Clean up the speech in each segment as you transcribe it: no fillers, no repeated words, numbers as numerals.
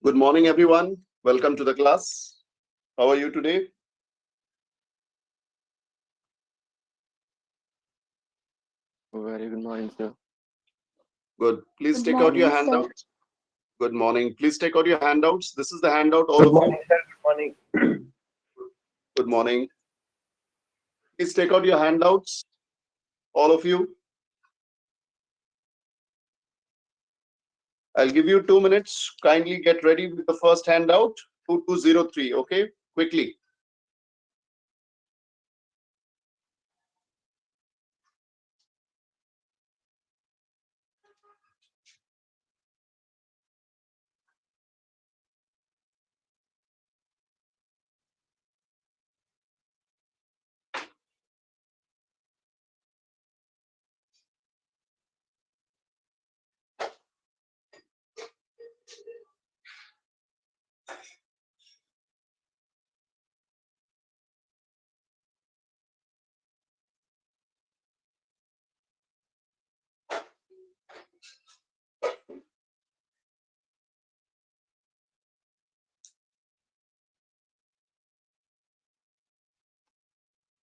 Good morning, everyone. Welcome to the class. How are you today? Very good morning, sir. Good. Please Good take out your morning, sir. handouts. Good morning. Please take out your handouts. This is the handout, all Good of you. morning, sir. Good morning. Good morning. Please take out your handouts, all of you. I'll give you 2 minutes. Kindly get ready with the first handout, 2203, okay? Quickly.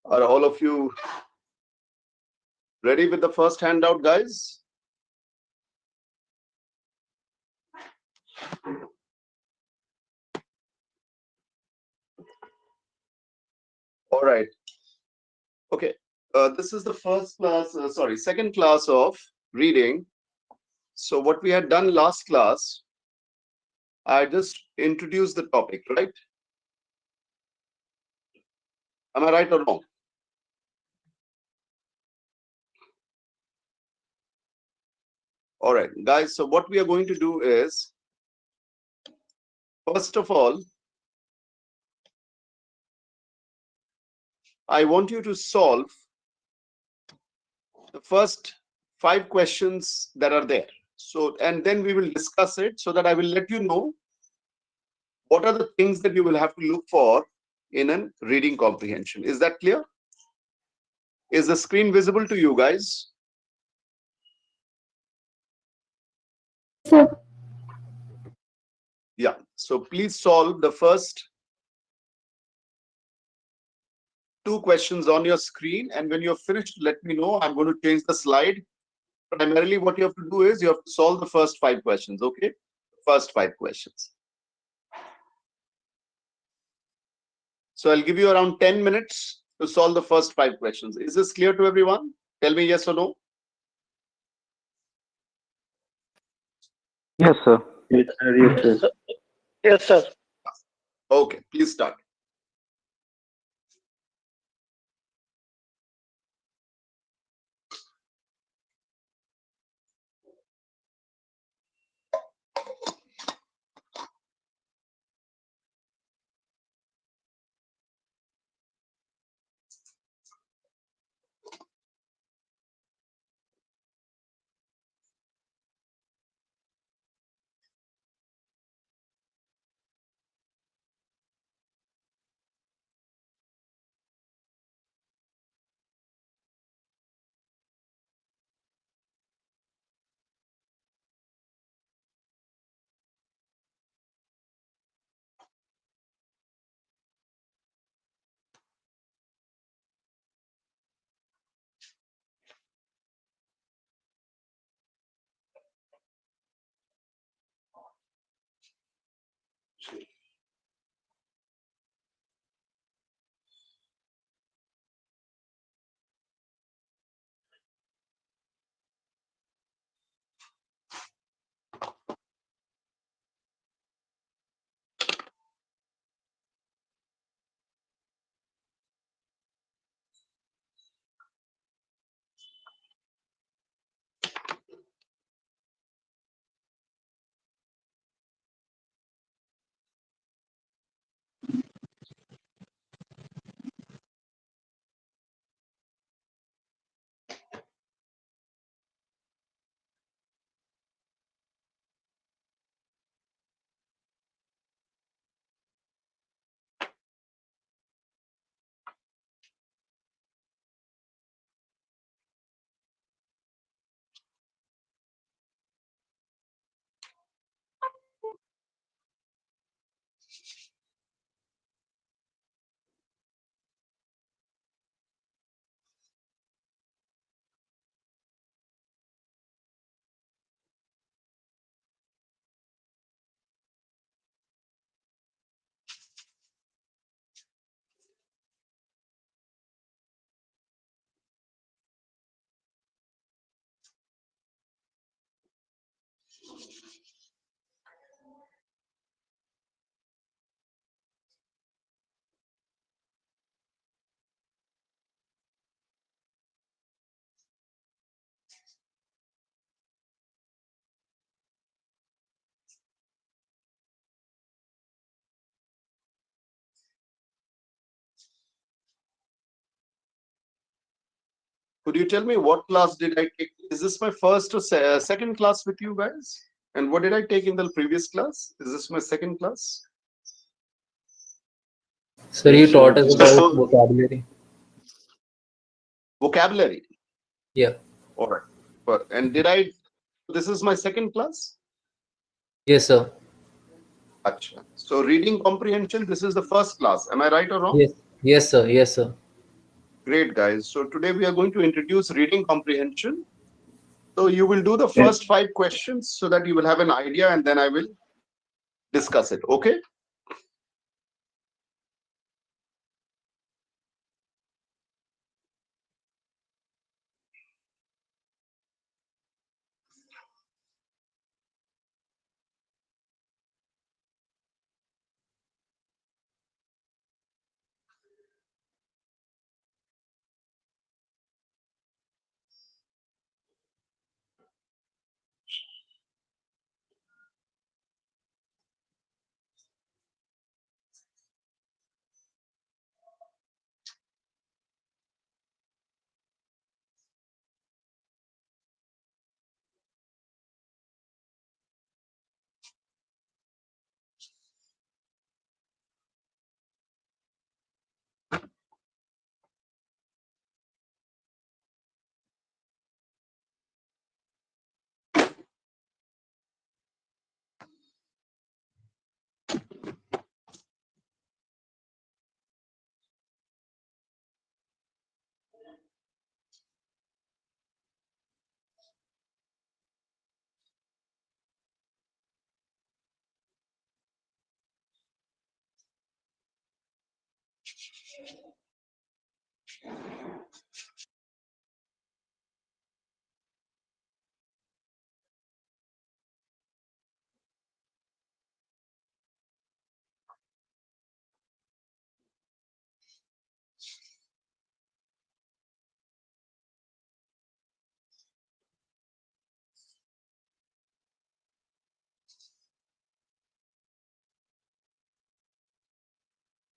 Are all of you ready with the first handout, guys? All right. Okay. This is the second class of reading. So what we had done last class, I just introduced the topic, right? Am I right or wrong? All right, guys. So what we are going to do is, first of all, I want you to solve the first 5 questions that are there. So, and then we will discuss it so that I will let you know what are the things that you will have to look for in a reading comprehension. Is that clear? Is the screen visible to you guys? Sir. Yeah. So please solve the first 2 questions on your screen. And when you're finished, let me know. I'm going to change the slide. Primarily, what you have to do is you have to solve the first 5 questions. Okay. First 5 questions. So I'll give you around 10 minutes to solve the first 5 questions. Is this clear to everyone? Tell me yes or no. Yes, sir. Yes, sir. Yes, sir. Yes, sir. Okay, please start. Could you tell me what class did I take? Is this my first or second class with you guys? And what did I take in the previous class? Is this my second class? Sir, you taught us about So- vocabulary. Vocabulary. Yeah. All right. And this is my second class? Yes, sir. Acha. So reading comprehension, this is the first class. Am I right or wrong? Yes. Yes, sir. Yes, sir. Great, guys. So today we are going to introduce reading comprehension. So you will do the first 5 questions so that you will have an idea, and then I will discuss it. Okay?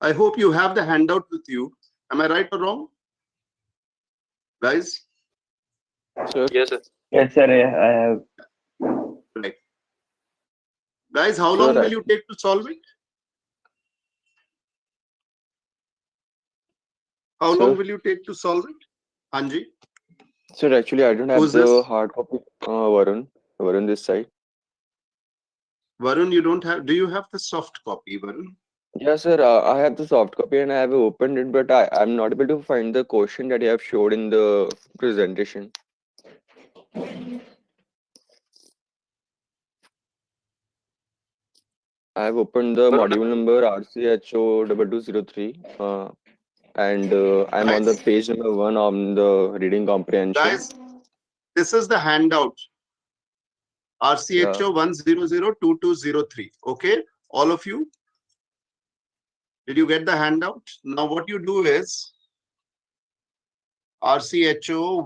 I hope you have the handout with you. Am I right or wrong? Guys? Sir. Yes, sir. Yes, sir. I have. Right. Guys, how Sir, long will you take to solve it? How Sir? long will you take to solve it? Anji? Sir, actually, I don't have Who's the this? hard copy. Varun this side. Varun, you don't have, do you have the soft copy, Varun? Yeah, sir. I have the soft copy and I have opened it, but I'm not able to find the question that you have showed in the presentation. I have opened the Varun, module number RCHO 2203, and I'm on the Guys, page number 1 on the reading comprehension. guys, this is the handout. RCHO 1002203. Okay, all of you. Did you get the handout? Now what you do is RCHO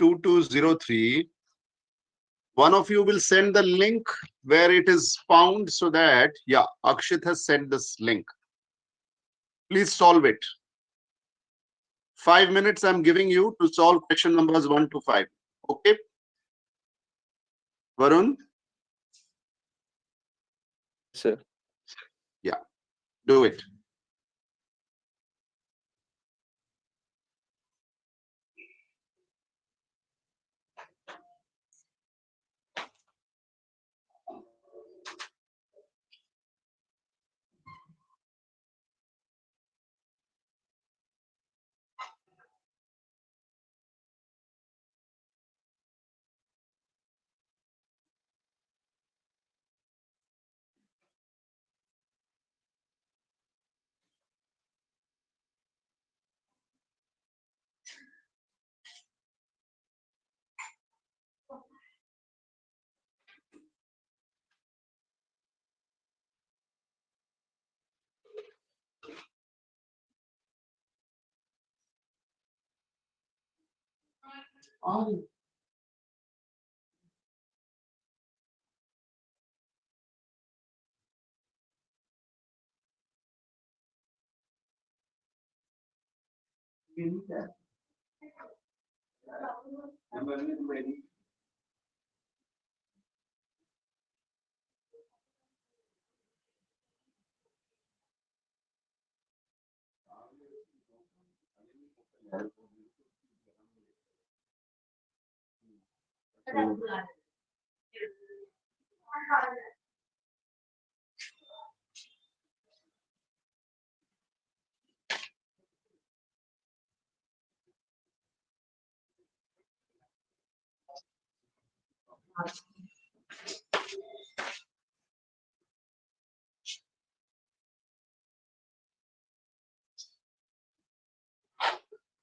1002203. One of you will send the link where it is found so that, yeah, Akshit has sent this link. Please solve it. 5 minutes I'm giving you to solve question numbers 1 to 5. Okay? Varun? Sir. Yeah, do it.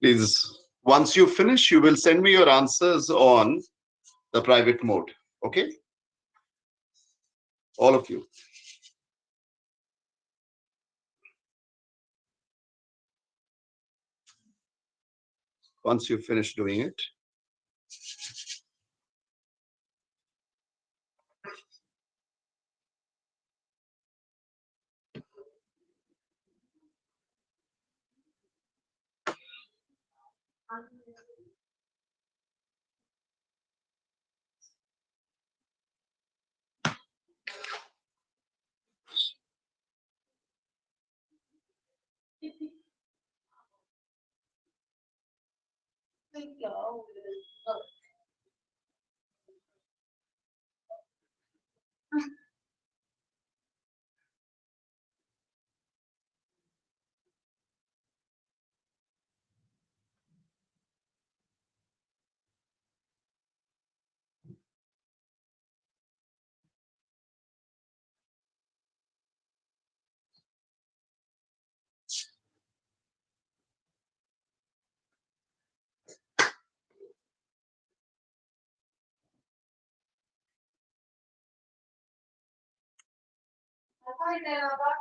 Please, once you finish, you will send me your answers on the private mode. Okay? All of you. Once you finish doing it.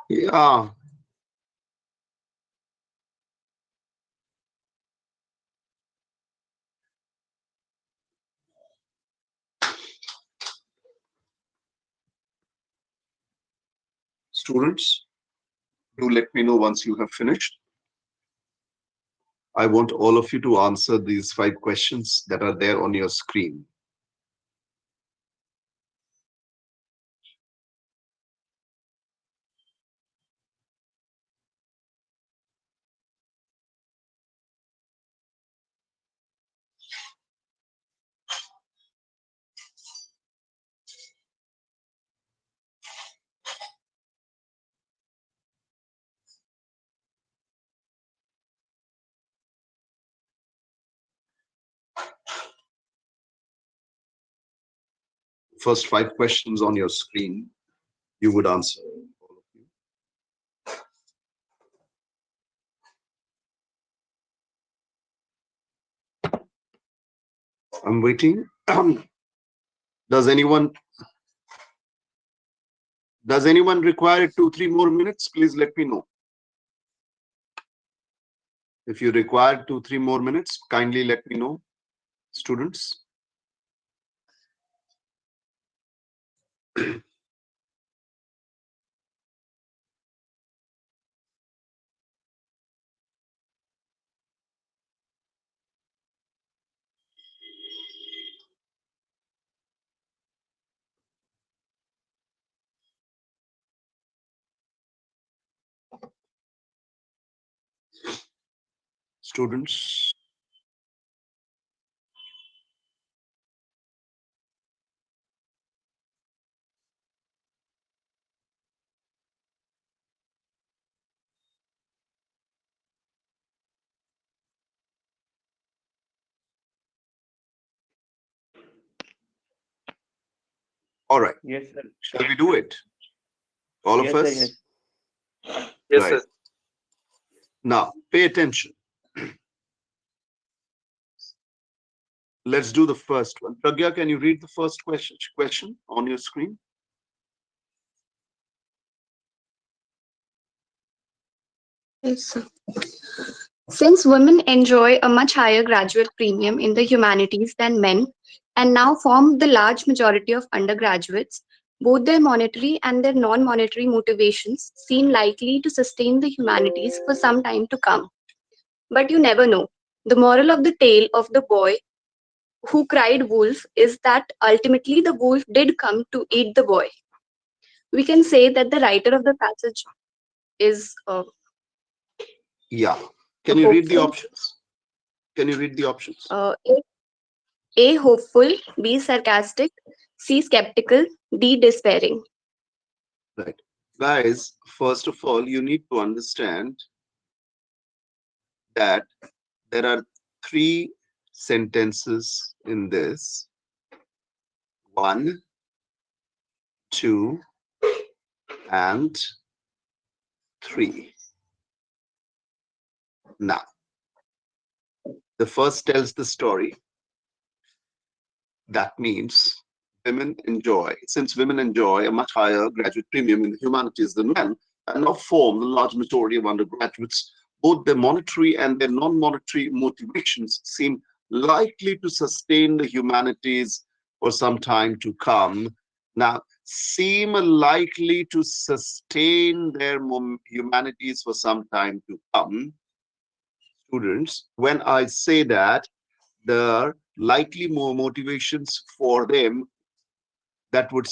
Yeah. Students, do let me know once you have finished. I want all of you to answer these 5 questions that are there on your screen. First 5 questions on your screen, you would answer. All of you. I'm waiting. Does anyone require 2-3 more minutes? Please let me know. If you require 2-3 more minutes, kindly let me know, students. Students. All right. Yes, sir. Shall we do it? All of Yes, sir, us? yes. Yes, Right. sir. Now, pay attention. Let's do the first one. Pragya, can you read the first question on your screen? Yes, sir. Since women enjoy a much higher graduate premium in the humanities than men and now form the large majority of undergraduates, both their monetary and their non monetary motivations seem likely to sustain the humanities for some time to come. But you never know. The moral of the tale of the boy who cried wolf is that ultimately the wolf did come to eat the boy. We can say that the writer of the passage is Yeah. Can you read the hopeful, options? Can you read the options? A. Hopeful, B. Sarcastic, C. Skeptical, D. Despairing. Right. Guys, first of all, you need to understand that there are three sentences in this. 1, 2, and 3. Now, the first tells the story. That means since women enjoy a much higher graduate premium in the humanities than men, and now form the large majority of undergraduates, both their monetary and their non-monetary motivations seem likely to sustain the humanities for some time to come. Now, seem likely to sustain their humanities for some time to come. Students, when I say that, the likely more motivations for them that would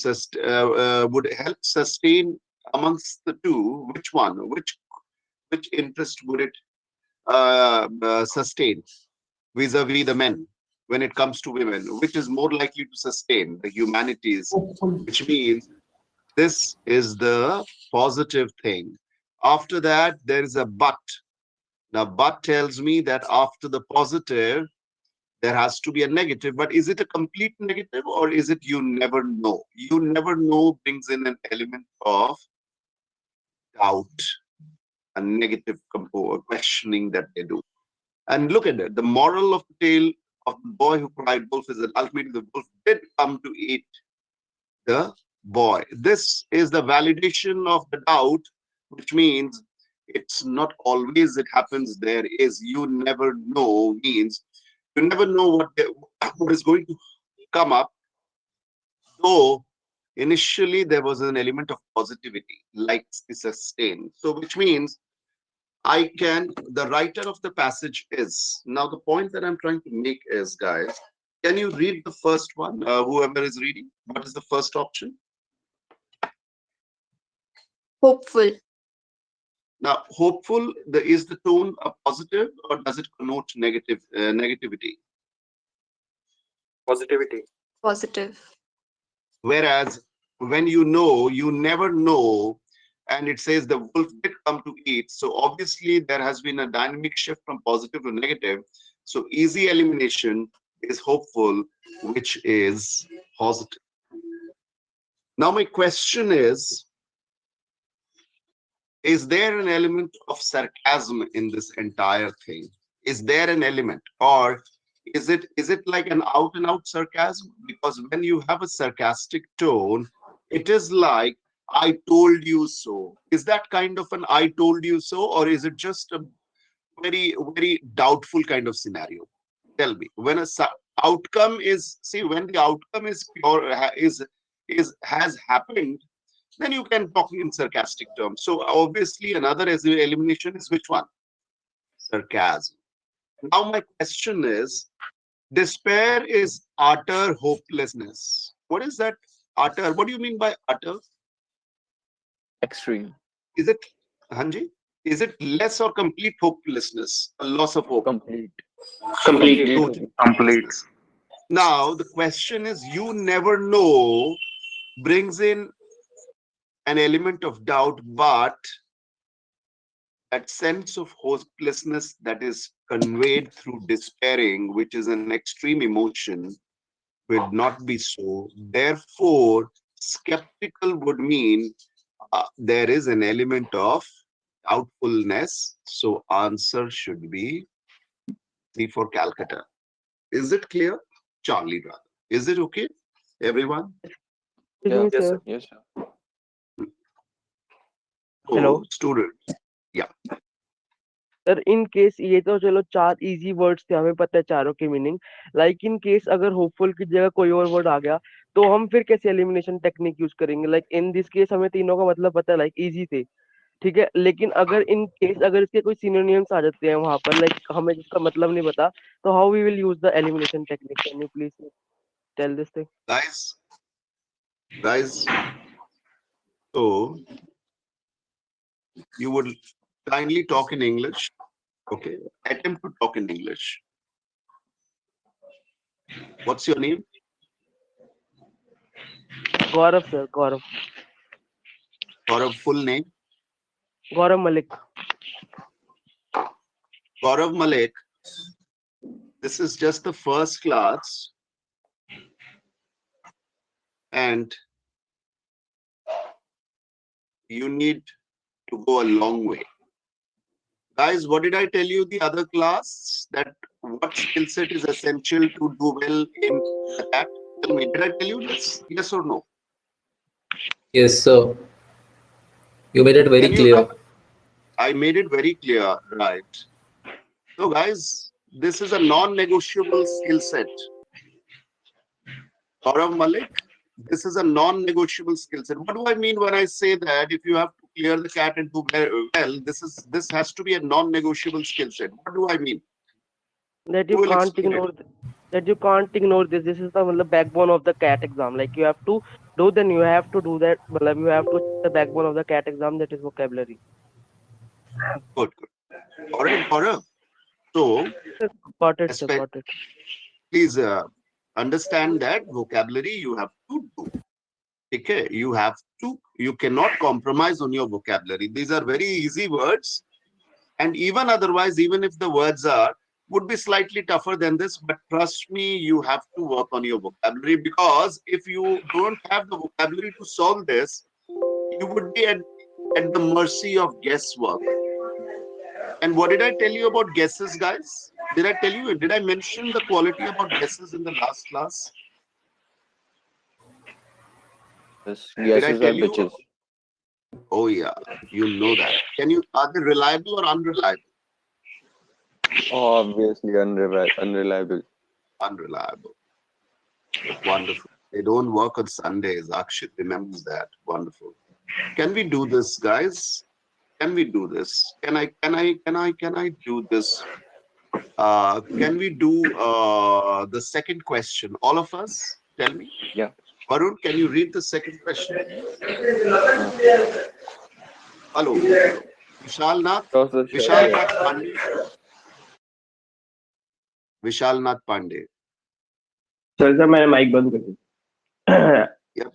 help sustain amongst the two. Which one? Which interest would it sustain vis-a-vis the men when it comes to women? Which is more likely to sustain the humanities? Which means this is the positive thing. After that, there is a but. Now, but tells me that after the positive, there has to be a negative, but is it a complete negative or is it you never know? You never know brings in an element of doubt, a negative questioning that they do. And look at it. The moral of the tale of the boy who cried wolf is that ultimately the wolf did come to eat the boy. This is the validation of the doubt, which means it's not always it happens. There is, you never know, means you never know what is going to come up, though initially there was an element of positivity, like sustain. So, which means the writer of the passage is. Now, the point that I'm trying to make is, guys, can you read the first one? Whoever is reading, what is the first option? Hopeful. Now, hopeful, is the tone a positive or does it connote negativity? Positivity. Positive. Whereas when you know, you never know, and it says the wolf did come to eat. So obviously there has been a dynamic shift from positive to negative. So easy elimination is hopeful, which is positive. Now my question is there an element of sarcasm in this entire thing? Is there an element, or is it like an out and out sarcasm? Because when you have a sarcastic tone, it is like I told you so. Is that kind of an I told you so, or is it just a very, very doubtful kind of scenario? Tell me. When outcome is, see, when the outcome is pure, has happened, then you can talk in sarcastic terms. So obviously another elimination is which one? Sarcasm. Now my question is, despair is utter hopelessness. What is that utter? What do you mean by utter? Extreme. Is it, Hanji? Is it less or complete hopelessness? A loss of hope? Complete. Complete. Total. Complete. Now the question is, you never know brings in an element of doubt, but that sense of hopelessness that is conveyed through despairing, which is an extreme emotion, would not be so. Therefore, skeptical would mean there is an element of doubtfulness. So, answer should be C for Calcutta. Is it clear? Charlie, rather. Is it okay, everyone? Yeah. Yes, sir. Yes, sir. So, Hello. students, yeah. Sir in case ये तो चलो 4 easy words थे, हमें पता है चारों की meaning. Like in case अगर होपफुल की जगह कोई और वर्ड आ गया तो हम फिर कैसे एलिमिनेशन टेक्निक यूज करेंगे? लाइक इन दिस केस हमें तीनों का मतलब पता है, लाइक इजी थे, ठीक है। लेकिन अगर इन केस अगर इसके कोई सिनोनिम्स आ जाते हैं वहां पर, लाइक हमें जिसका मतलब नहीं पता, तो how we will use the elimination technique? Can you please tell this thing? Guys, so you would kindly talk in English. Okay. Attempt to talk in English. What's your name? Gaurav sir, Gaurav, Gaurav, full name? Gaurav Malik. Gaurav Malik. This is just the first class. And you need to go a long way. Guys, what did I tell you the other class? That what skill set is essential to do well in the CAT? Tell me, did I tell you this? Yes or no? Yes, sir. You made it very Can you clear. I made it very clear, right? So guys, this is a non-negotiable skill set. Gaurav Malik, this is a non-negotiable skill set. What do I mean when I say that if you have to clear the CAT and do well, this has to be a non-negotiable skill set. What do I mean? That Who you will can't explain it? ignore that you can't ignore this. This is the backbone of the CAT exam. Like you have to do, then you have to do that. You have to the backbone of the CAT exam, that is vocabulary. Good, good. All right, Gaurav. So, Got it, sir. Got it. please understand that vocabulary you have to do. Okay, you cannot compromise on your vocabulary. These are very easy words. And even otherwise, even if the words would be slightly tougher than this, but trust me, you have to work on your vocabulary, because if you don't have the vocabulary to solve this, you would be at the mercy of guesswork. And what did I tell you about guesses, guys? Did I mention the quality about guesses in the last class? Yes, Did I guesses are tell you? bitches. Oh yeah, you know that. Are they reliable or unreliable? Obviously unreliable. Unreliable. Wonderful. They don't work on Sundays. Akshit remembers that. Wonderful. Can we do this, guys? Can we do this? Can I do this? Can we do the second question? All of us, tell me. Yeah. Varun, can you read the second question, please? Hello. Vishal Nath. Also, sure, Vishal yeah. Nath Pandey. Vishal Nath Pandey. Sir मैंने mic बंद कर दी। Yeah.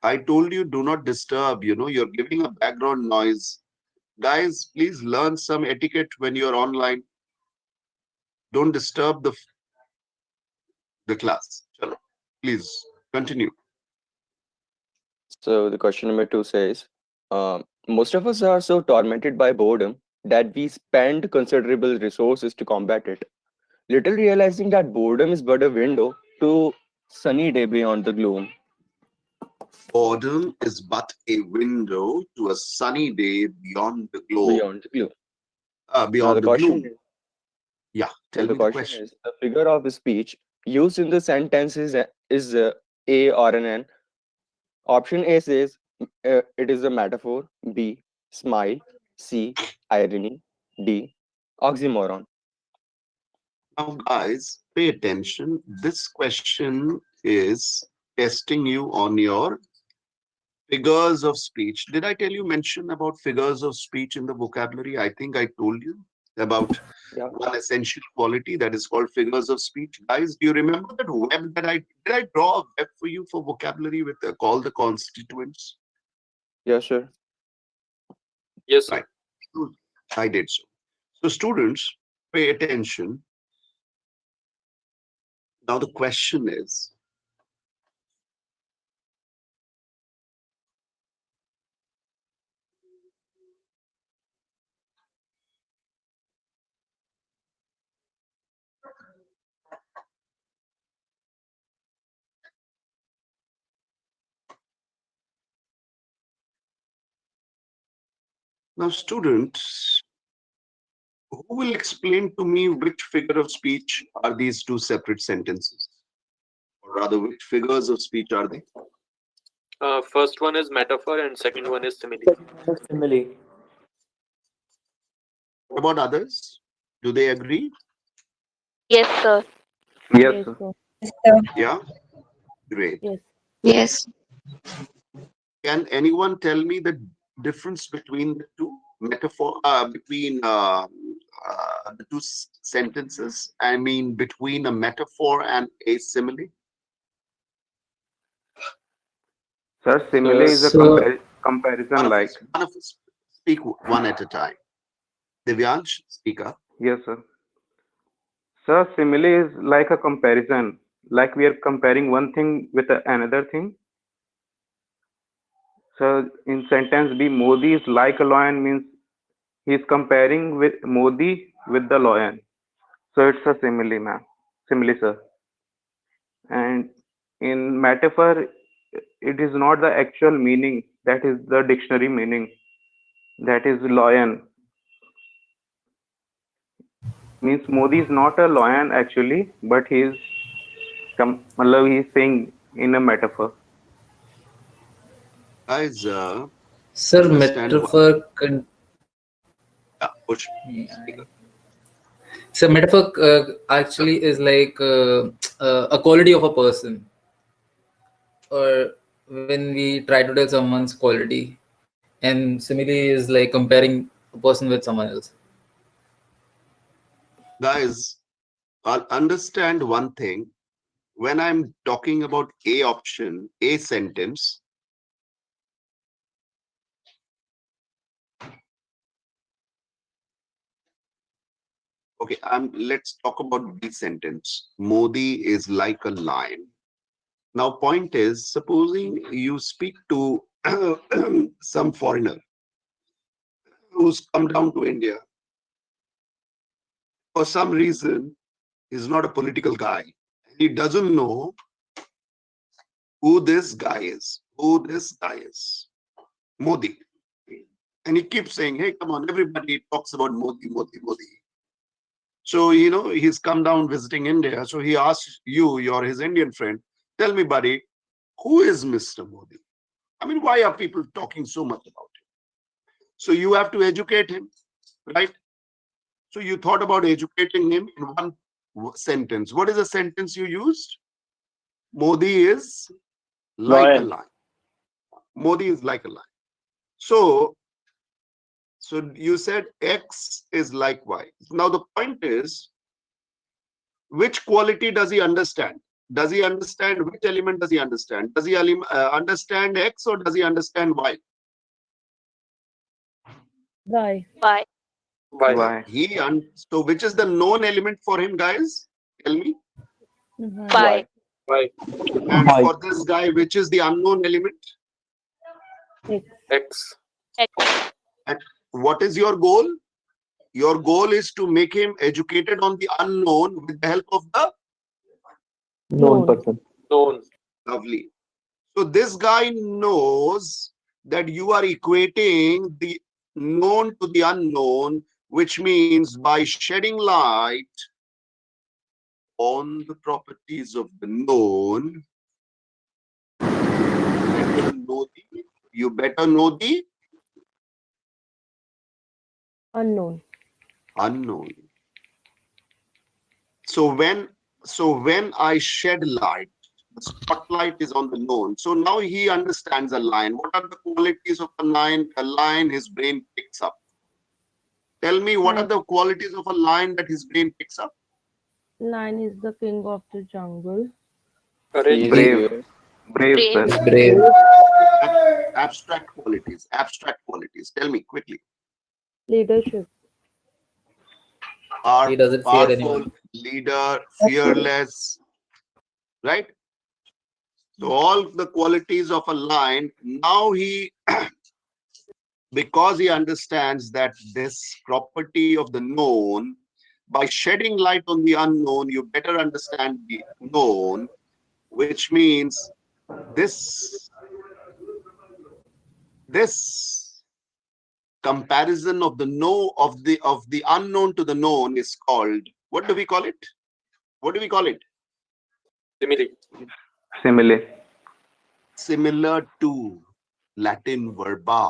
I told you, do not disturb. You're giving a background noise. Guys, please learn some etiquette when you're online. Don't disturb the class. Chalo. Please continue. So the question number 2 says, most of us are so tormented by boredom that we spend considerable resources to combat it, little realizing that boredom is but a window to sunny day beyond the gloom. Boredom is but a window to a sunny day beyond the globe. Beyond the gloom. Now Beyond the the question gloom. is, Yeah, so tell the me the question question. is, the figure of speech used in the sentence is A or an N. Option A says it is a metaphor. B, smile. C, irony. D, oxymoron. Now, guys, pay attention. This question is testing you on your figures of speech. Did I tell you, mention about figures of speech in the vocabulary? I think I told you about Yeah. one essential quality that is called figures of speech. Guys, do you remember that web that did I draw a web for you for vocabulary with call the constituents? Yes, sir. Yes, Right. I did so. So students, pay attention. Now the question is, now students, Who will explain to me which figure of speech are these two separate sentences? Or rather, which figures of speech are they? First one is metaphor and second one is simile. Simile. What about others? Do they agree? Yes, sir. Yes, sir. Yeah? Great. Yes. Can anyone tell me the difference between the two metaphor, between the two sentences? I mean, between a metaphor and a simile? Sir, simile is a So- comparison like. One of us speak one at a time. Divyansh, speak up. Yes, sir. Sir, simile is like a comparison, like we are comparing one thing with another thing. So in sentence B, Modi is like a lion means he is comparing with Modi with the lion. So it's a simile, ma'am. Simile, sir. And in metaphor, it is not the actual meaning. That is the dictionary meaning. That is lion. Means Modi is not a lion actually, but he is saying in a metaphor. Guys, Sir, understand metaphor. push. So metaphor actually is like a quality of a person, or when we try to tell someone's quality, and simile is like comparing a person with someone else. Guys, I'll understand one thing. When I'm talking about A option, A sentence, okay, let's talk about B sentence. Modi is like a lion. Now, point is, supposing you speak to some foreigner who's come down to India. For some reason, he's not a political guy. He doesn't know who this guy is. Modi. And he keeps saying, hey, come on, everybody talks about Modi, Modi, Modi. So, he's come down visiting India. So he asks you're his Indian friend, tell me, buddy, who is Mr. Modi? I mean, why are people talking so much about him? So you have to educate him, right? So you thought about educating him in one sentence. What is the sentence you used? Modi is like a lion. Modi is like a lion. So you said X is like Y. Now the point is, which quality does he understand? Does he understand which element does he understand? Does he understand X or does he understand Y? Why? Why? So which is the known element for him, guys? Tell me. Why? Why? And for this guy, which is the unknown element? X. And what is your goal? Your goal is to make him educated on the unknown with the help of the Known person. Known. lovely. So this guy knows that you are equating the known to the unknown, which means by shedding light on the properties of the known, you better know the Unknown. unknown. So when I shed light, the spotlight is on the known. So now he understands a line. What are the qualities of a line? A line his brain picks up. Tell me, what are the qualities of a lion that his brain picks up? Lion is the king of the jungle. Courage. Brave. Brave, sir. It's brave. Abstract qualities. Tell me quickly. Leadership. He doesn't fear Powerful, anyone. leader, fearless, right? So all the qualities of a lion. Now he, because he understands that this property of the known, by shedding light on the unknown, you better understand the known, which means this comparison of the unknown to the known is called, what do we call it? What do we call it? Simile. Simile. Similar to, Latin verba,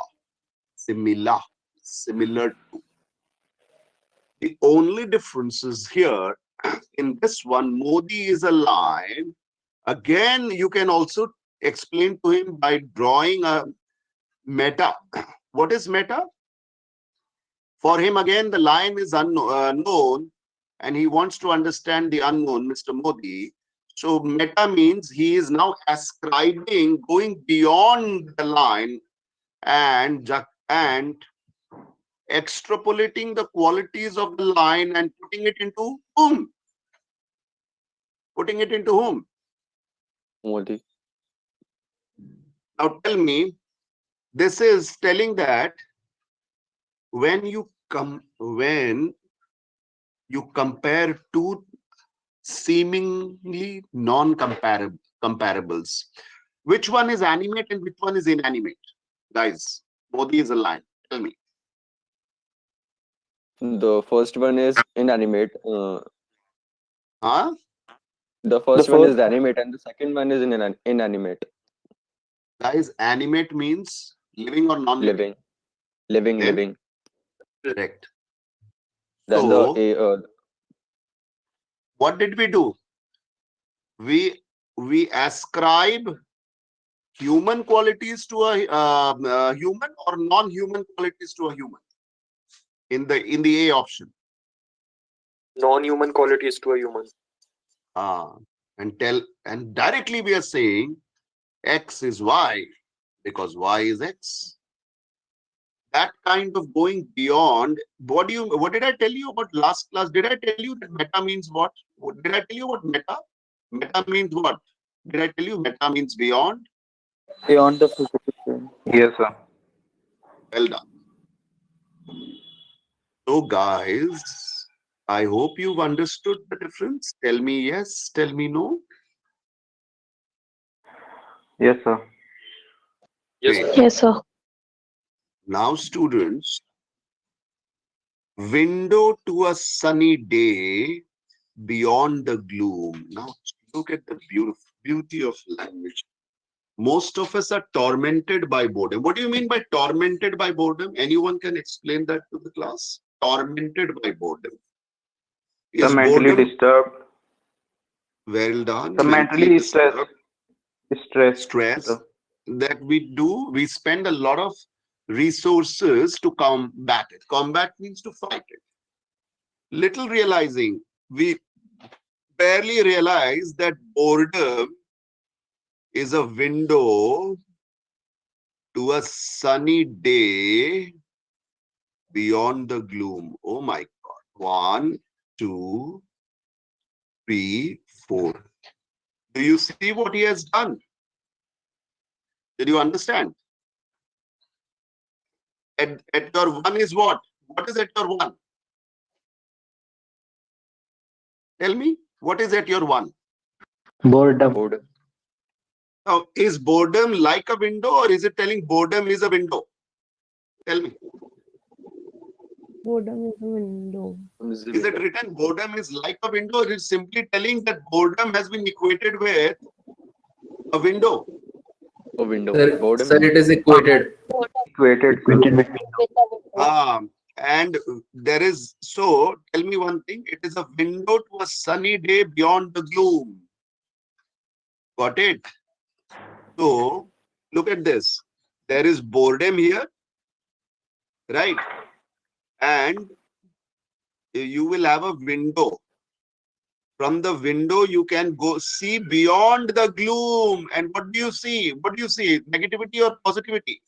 similar to. The only difference is here, in this one, Modi is a line. Again, you can also explain to him by drawing a meta. What is meta? For him, again, the line is unknown, and he wants to understand the unknown, Mr. Modi. So meta means he is now ascribing, going beyond the line and extrapolating the qualities of the line and putting it into whom? Putting it into whom? Modi. Now tell me, this is telling that when you compare two seemingly non-comparables, which one is animate and which one is inanimate? Guys, Modi is a line. Tell me. The first one is inanimate. Huh? The first one is animate, and the second one is inanimate. Guys, animate means living or non-living? Living. Then? Living. Correct. Then So, the what did we do? We ascribe human qualities to a human or non-human qualities to a human in the A option. Non-human qualities to a human. And directly we are saying X is Y because Y is X. That kind of going beyond. What did I tell you about last class? Did I tell you that meta means what? Did I tell you about meta? Meta means what? Did I tell you meta means beyond? Beyond the physical. Yes, sir. Well done. So guys, I hope you've understood the difference. Tell me yes, tell me no. Yes, sir. Yes, Great. sir. Yes, sir. Now students, window to a sunny day beyond the gloom. Now look at the beauty of language. Most of us are tormented by boredom. What do you mean by tormented by boredom? Anyone can explain that to the class? Tormented by boredom. The Is mentally boredom? disturbed. Well done. The mentally stressed. Stress that we spend a lot of resources to combat it. Combat means to fight it. Little realizing, we barely realize that boredom is a window to a sunny day beyond the gloom. Oh my God. 1, 2, 3, 4. Do you see what he has done? Did you understand? At your 1 is what? What is at your 1? Tell me, what is at your 1? boredom. Now, is boredom like a window or is it telling boredom is a window? Tell me. Boredom is a window. Is it written boredom is like a window or is it simply telling that boredom has been equated with a window? A window. Sir, Boredom. sir, it is equated. Equated. And there is, so tell me one thing, it is a window to a sunny day beyond the gloom. Got it? So look at this. There is boredom here, right? And you will have a window. From the window, you can go see beyond the gloom. And what do you see? What do you see? Negativity or positivity?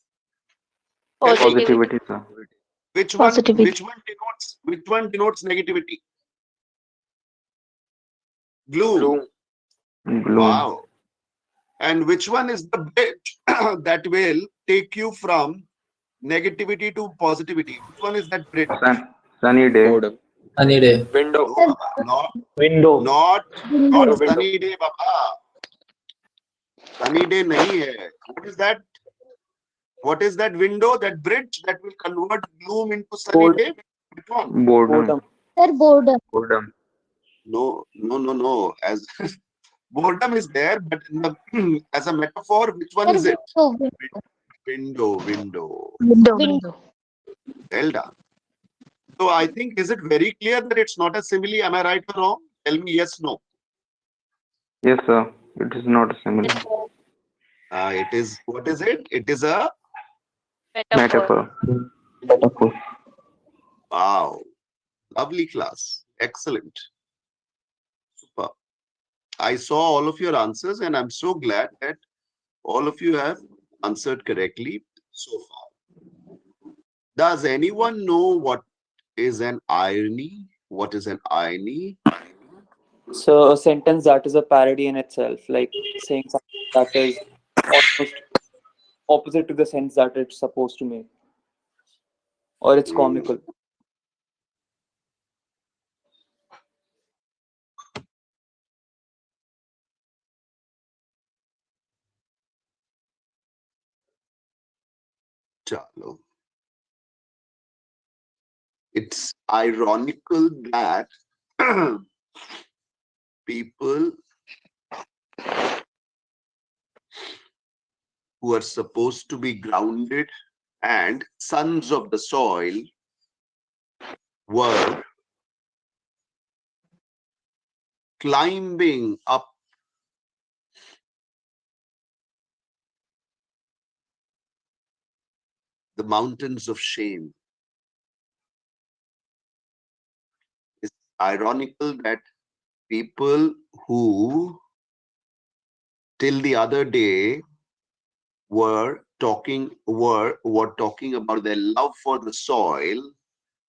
Positivity, sir. Which one Positivity. which one denotes negativity? Gloom. Gloom. Wow. And which one is the bridge that will take you from negativity to positivity? Which one is that bridge? Sunny day. Boredom. Sunny day. Window. No, Window. not Window. sunny day, Baba. Sunny day nahi hai. What is that? What is that window, that bridge that will convert gloom into sunny day? Which one? Boredom. Sir, boredom. Boredom. No. As boredom is there, but as a metaphor, which one is it? Window. Window. Well done. So I think, is it very clear that it's not a simile? Am I right or wrong? Tell me yes, no. Yes, sir. It is not a simile. It is, what is it? It is a, Metaphor. wow, lovely class. Excellent. Super. I saw all of your answers and I'm so glad that all of you have answered correctly so far. Does anyone know what is an irony? What is an irony? So a sentence that is a parody in itself, like saying something that is almost opposite to the sense that it's supposed to make, or it's comical. Chalo. It's ironical that people who are supposed to be grounded and sons of the soil were climbing up the mountains of shame. It's ironical that people who till the other day were talking about their love for the soil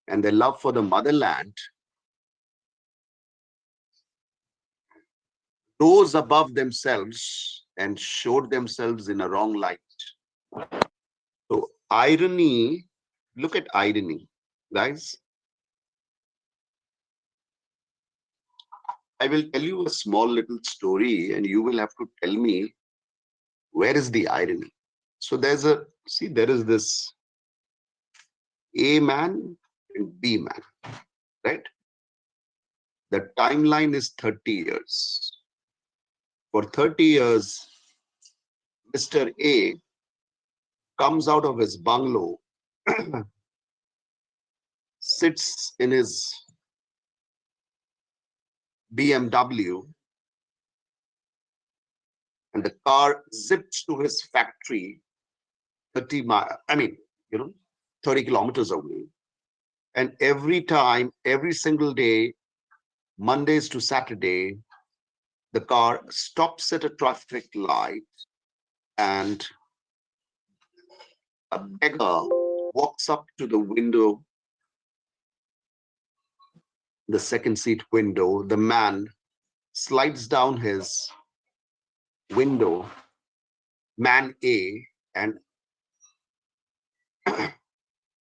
and their love for the motherland rose above themselves and showed themselves in a wrong light. So irony, look at irony, guys. I will tell you a small little story and you will have to tell me where is the irony. So there is this A man and B man, right? The timeline is 30 years. For 30 years, Mr. A comes out of his bungalow, sits in his BMW, and the car zips to his factory 30 kilometers away. And every time, every single day, Mondays to Saturday, the car stops at a traffic light and a beggar walks up to the window, the second seat window. The man slides down his window, man A, and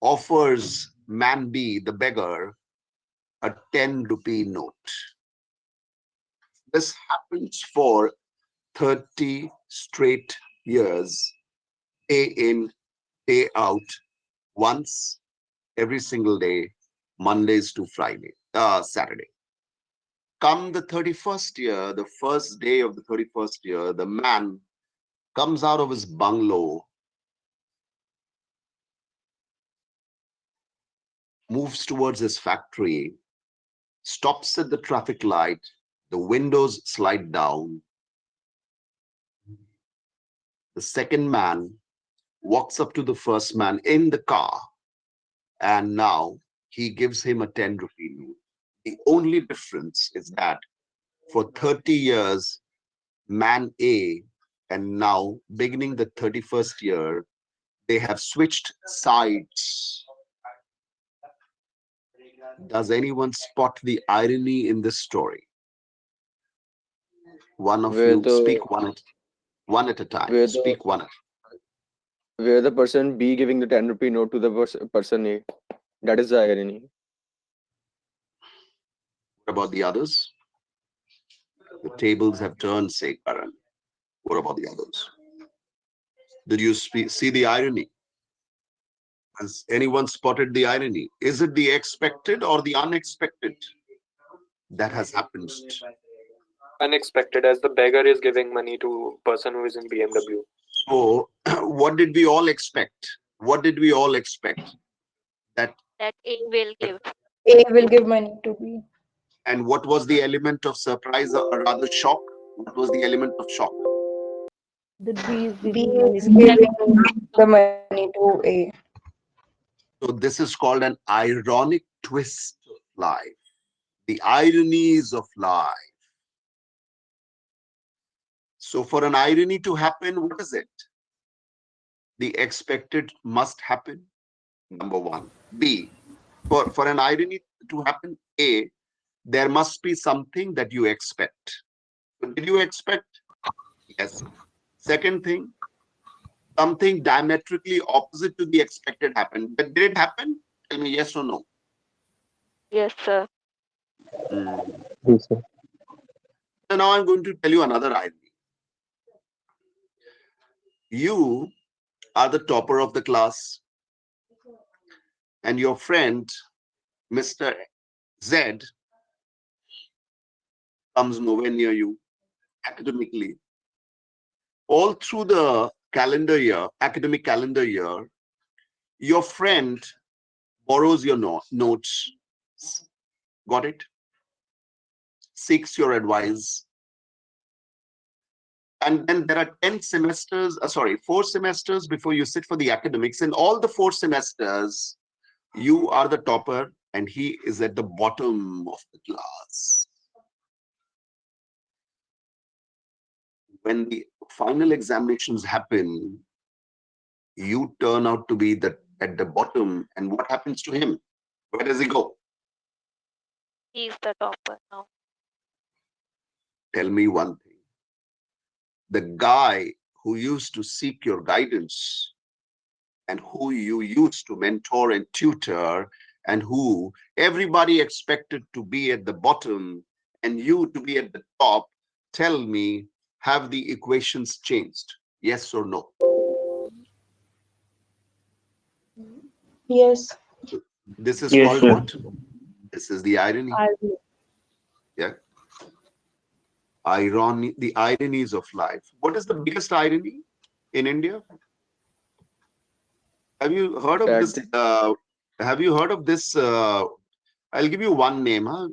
offers man B, the beggar, a 10 rupee note. This happens for 30 straight years, day in, day out, once every single day, Mondays to Saturday. Come the 31st year, the first day of the 31st year, the man comes out of his bungalow, moves towards his factory, stops at the traffic light, the windows slide down. The second man walks up to the first man in the car, and now he gives him a 10 rupee note. The only difference is that for 30 years, man A, and now beginning the 31st year, they have switched sides. Does anyone spot the irony in this story? One of Where you the speak one at a time. where the Speak one at where the person B giving the 10 rupee note to the person A. That is the irony. What about the others? The tables have turned, say Karan. What about the others? Did you see the irony? Has anyone spotted the irony? Is it the expected or the unexpected that has happened? Unexpected, as the beggar is giving money to person who is in BMW. So, what did we all expect? What did we all expect? That That A will give. A will give money to B. and what was the element of surprise or rather shock? What was the element of shock? The B is B giving money is to giving the money to A. So this is called an ironic twist of life. The ironies of life. So for an irony to happen, what is it? The expected must happen, number one. B, for an irony to happen, A, there must be something that you expect. So did you expect? Yes. Second thing, something diametrically opposite to the expected happened. But did it happen? Tell me yes or no. Yes, sir. Yes, sir. So now I'm going to tell you another irony. You are the topper of the class, and your friend, Mr. Z, comes nowhere near you academically. All through the calendar year, academic calendar year, your friend borrows your notes. Got it? Seeks your advice. And then there are 4 semesters before you sit for the academics. In all the 4 semesters, you are the topper and he is at the bottom of the class. When the final examinations happen, you turn out to be at the bottom. And what happens to him? Where does he go? He's the topper now. Tell me one thing. The guy who used to seek your guidance and who you used to mentor and tutor and who everybody expected to be at the bottom and you to be at the top, tell me, have the equations changed? Yes or no? Yes. This is Yes, called sir. what? This is the irony. Irony. Yeah. Irony, the ironies of life. What is the biggest irony in India? Have you heard of That this? Have you heard of this? I'll give you one name. Huh?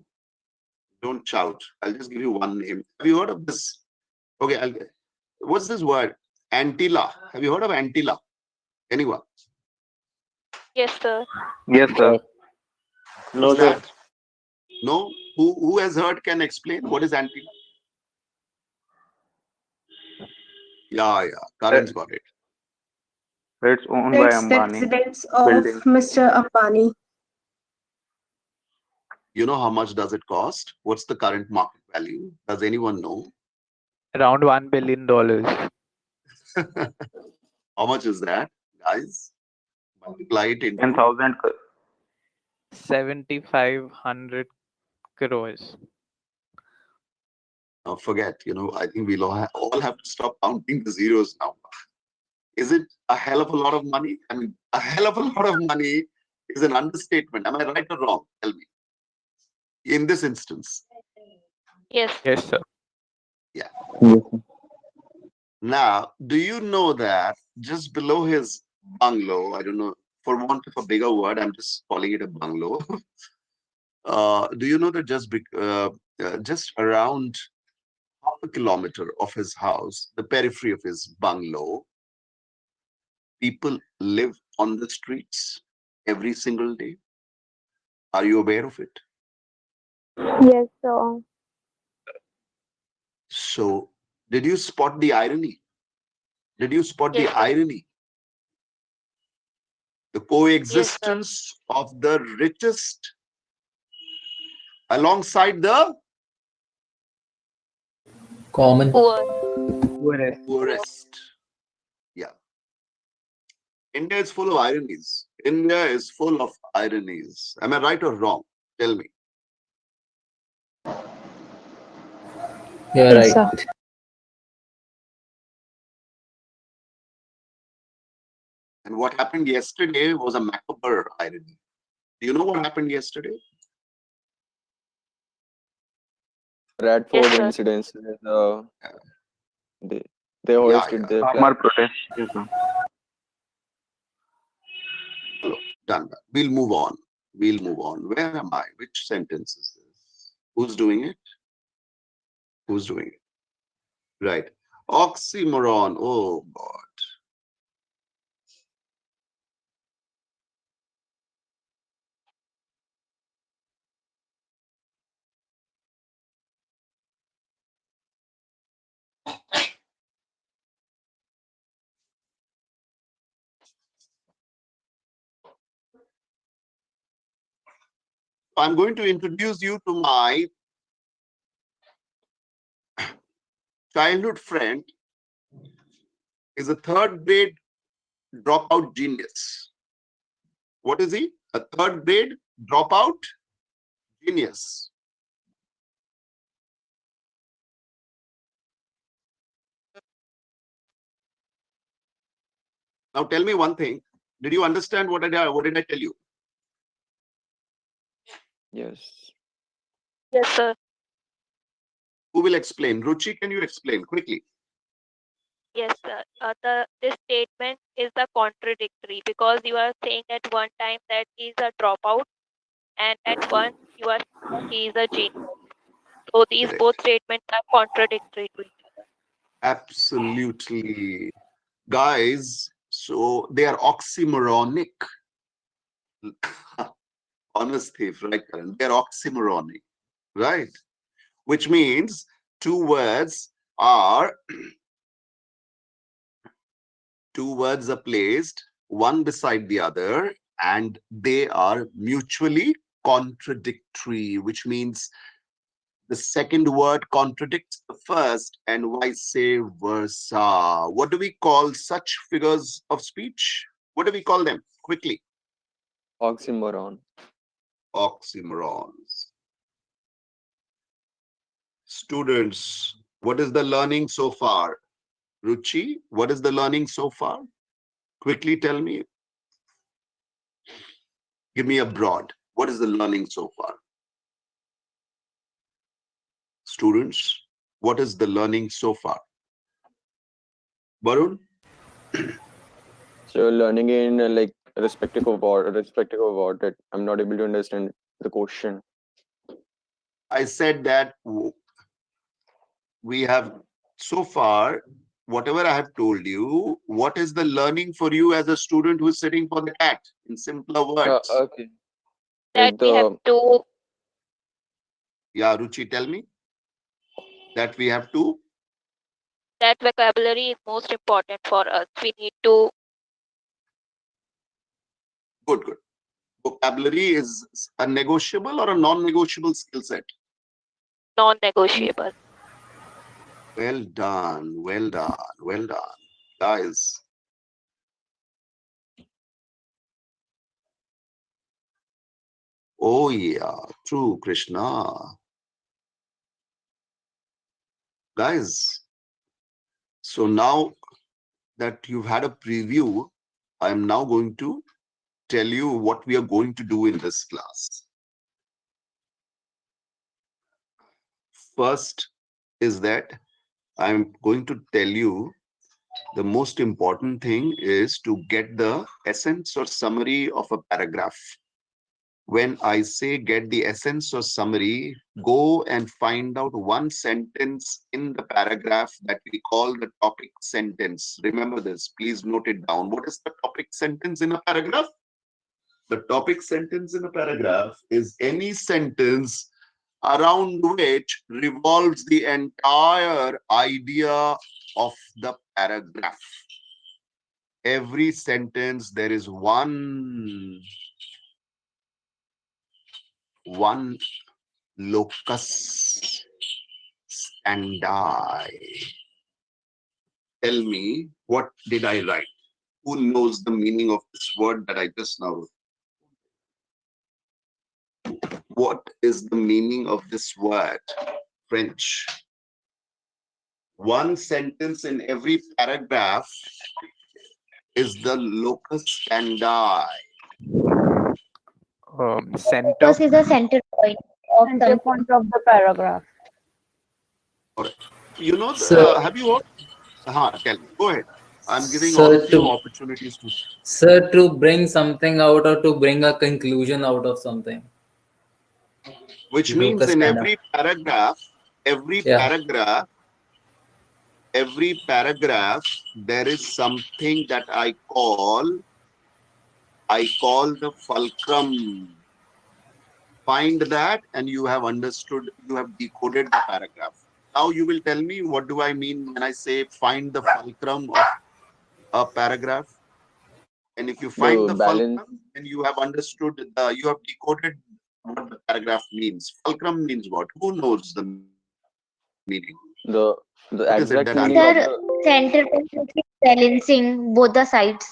Don't shout. I'll just give you one name. Have you heard of this? Okay. What's this word? Antilla. Have you heard of Antilla? Anyone? Yes, sir. Yes, sir. No, What's sir. that? No? Who has heard can explain what is Antilla? Yeah. Karan's got it. It's owned by It's the Ambani residence of building. Mr. Ambani. You know how much does it cost? What's the current market value? Does anyone know? Around $1 billion. How much is that, guys? Multiply it into 10,000. 7,500 crores. forget, I think we'll all have to stop counting the zeros now. Is it a hell of a lot of money? I mean, a hell of a lot of money is an understatement. Am I right or wrong? Tell me. In this instance. Yes. Yes, sir. Yeah. Yes, sir. Now, do you know that just below his bungalow, I don't know, for want of a bigger word, I'm just calling it a bungalow. Do you know that just around half a kilometer of his house, the periphery of his bungalow, people live on the streets every single day? Are you aware of it? Yes, sir. So, did you spot the irony? Did you spot Yes, the sir. irony? The coexistence of the richest alongside the Common. Poor. poorest. Yeah. India is full of ironies. India is full of ironies. Am I right or wrong? Tell me. You're Yes, right. sir. And what happened yesterday was a macabre irony. Do you know what happened yesterday? Radford sir. incidents. They they Yeah, hoisted yeah. their flag. Farmer protest. Yes, sir. Done. We'll move on. We'll move on. Where am I? Which sentence is this? Who's doing it? Who's doing it? Right. Oxymoron. Oh, God. I'm going to introduce you to my childhood friend. Is a third grade dropout genius. What is he? A third grade dropout genius. Now tell me one thing. Did you understand what did I tell you? Yes. Yes, sir. Who will explain? Ruchi, can you explain quickly? Yes, sir. This statement is the contradictory because you are saying at one time that he is a dropout, and at once you are saying he is a genius. So these Correct. both statements are contradictory to each other. Absolutely. Guys, so they are oxymoronic. Honest thief, right, Karan? They're oxymoronic, right? Which means two words are placed one beside the other and they are mutually contradictory, which means the second word contradicts the first and vice versa. What do we call such figures of speech? What do we call them? Quickly. Oxymoron. Oxymorons. Students, what is the learning so far? Ruchi, what is the learning so far? Quickly tell me. Give me a broad. What is the learning so far? Students, what is the learning so far? Varun? So learning in like respective of what that I'm not able to understand the question. I said that we have so far, whatever I have told you, what is the learning for you as a student who is sitting for the CAT in simpler words? Okay. That Like we have the to, Yeah, Ruchi, tell me that we have to. that vocabulary is most important for us. We need to Good, good. Vocabulary is a negotiable or a non-negotiable skill set? non-negotiable. Well done, well done, well done. Guys, oh yeah, true, Krishna. Guys, so now that you've had a preview, I am now going to tell you what we are going to do in this class. First is that I'm going to tell you the most important thing is to get the essence or summary of a paragraph. When I say get the essence or summary, go and find out one sentence in the paragraph that we call the topic sentence. Remember this, please note it down. What is the topic sentence in a paragraph? The topic sentence in a paragraph is any sentence around which revolves the entire idea of the paragraph. Every sentence, there is one locus standi. Tell me, what did I write? Who knows the meaning of this word that I just now wrote? What is the meaning of this word? French. One sentence in every paragraph is the locus standi? Center. Focus is a center point of Center point of the paragraph. You know, So, have you heard? Tell me. Go ahead. I'm giving all so of you to opportunities to. sir, to bring something out or to bring a conclusion out of something. Which means Locus in standi. every paragraph, every Yeah. paragraph, there is something that I call the fulcrum. Find that and you have understood, you have decoded the paragraph. Now you will tell me what do I mean when I say find the fulcrum of a paragraph. And if you find the balance fulcrum, then you have understood, you have decoded what the paragraph means. Fulcrum means what? Who knows the meaning? the What is it exact that I'm meaning of Sir, center point is balancing both the sides.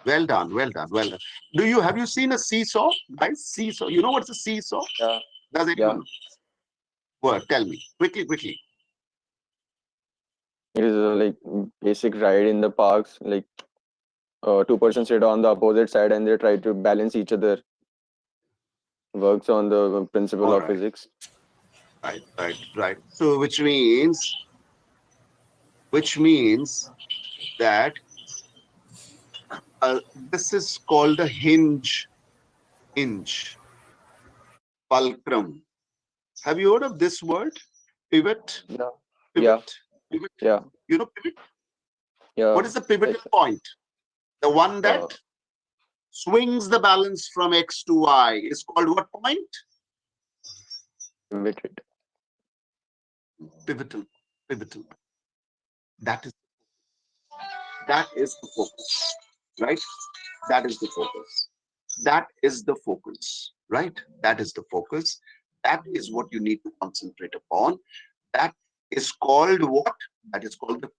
Well done, well done, well done. Have you seen a seesaw, guys? Seesaw. You know what's a seesaw? yeah Does yeah anyone know? Well, tell me quickly. it is a like basic ride in the parks. Like two persons sit on the opposite side and they try to balance each other. Works on the principle All of right, physics. right. So which means that this is called a hinge, fulcrum. Have you heard of this word? Pivot. Yeah Pivot. yeah You know pivot? yeah. What is the pivotal Like point? The one that swings the balance from X to Y is called what point? pivoted. Pivotal. That is the focus, right? That is the focus. Right? That is the focus. That is what you need to concentrate upon. That is called what? That is called the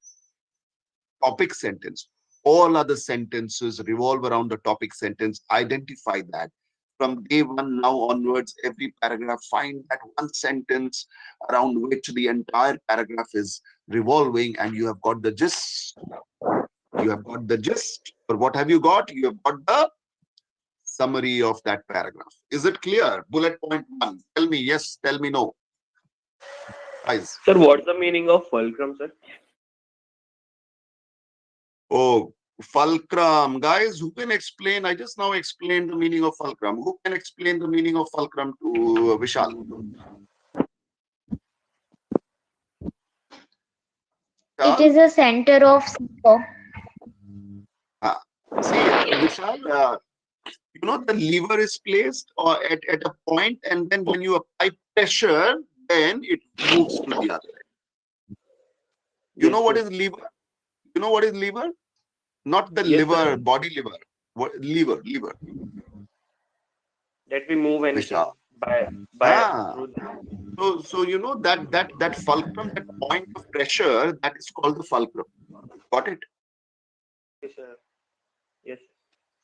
topic sentence. All other sentences revolve around the topic sentence. Identify that. From day one now onwards, every paragraph, find that one sentence around which the entire paragraph is revolving, and you have got the gist. But what have you got? You have got the summary of that paragraph. Is it clear? Bullet point 1. Tell me yes, tell me no. Guys. Sir, what's the meaning of fulcrum, sir? Oh, fulcrum. Guys, who can explain? I just now explained the meaning of fulcrum. Who can explain the meaning of fulcrum to Vishal? It is a center of seesaw. See, Vishal, you know the lever is placed or at a point, and then when you apply pressure, then it moves to the other end. You know what is lever? You know what is lever? Not the liver, body liver. What lever? That we move anything Vishal. So you know that fulcrum, that point of pressure, that is called the fulcrum. Got it? Yes, sir. Yes.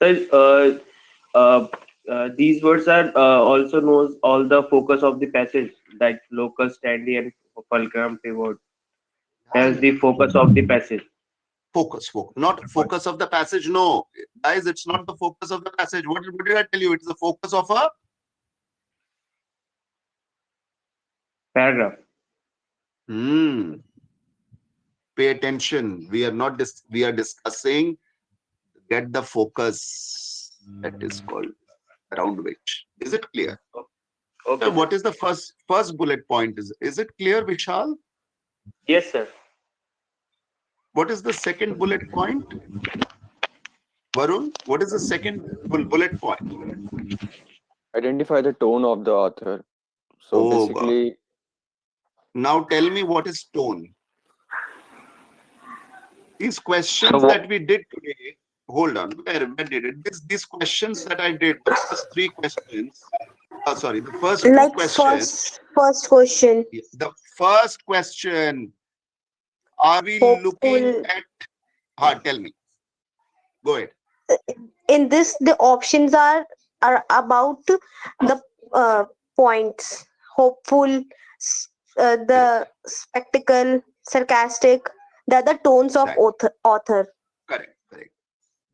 So, these words are also knows all the focus of the passage, like locus standi and fulcrum pivot. Hence the focus of the passage. Focus. Not focus of the passage. No, guys, it's not the focus of the passage. What did I tell you? It's the focus of a Paragraph. Pay attention. We are discussing. Get the focus. That is called around which. Is it clear? Okay. So what is the first bullet point? Is it clear, Vishal? Yes, sir. What is the second bullet point? Varun, what is the second bullet point? Identify the tone of the author. So basically, now tell me what is tone. These questions that we did today, hold on, where did it? These questions that I did, the first 3 questions, the first 2 questions. First question. The first question, are we looking at, tell me, go ahead. In this, the options are about the points: hopeful, the spectacle, sarcastic. The other tones of author.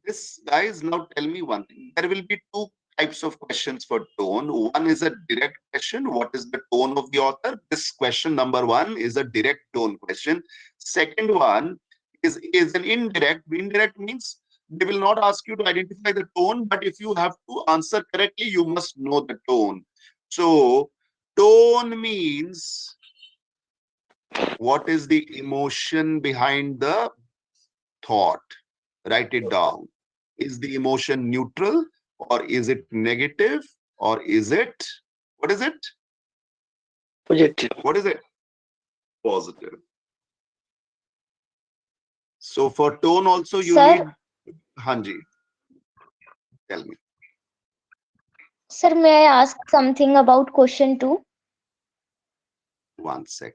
this, guys, now tell me one thing. There will be two types of questions for tone. One is a direct question. What is the tone of the author? This question number one is a direct tone question. Second one is an indirect. Indirect means they will not ask you to identify the tone, but if you have to answer correctly, you must know the tone. So tone means what is the emotion behind the thought? Write it down. Is the emotion neutral, or is it negative, or is it, what is it? Positive. What is it? Positive. So for tone also you Sir? need, Hanji, tell me. Sir, may I ask something about question 2? 1 second.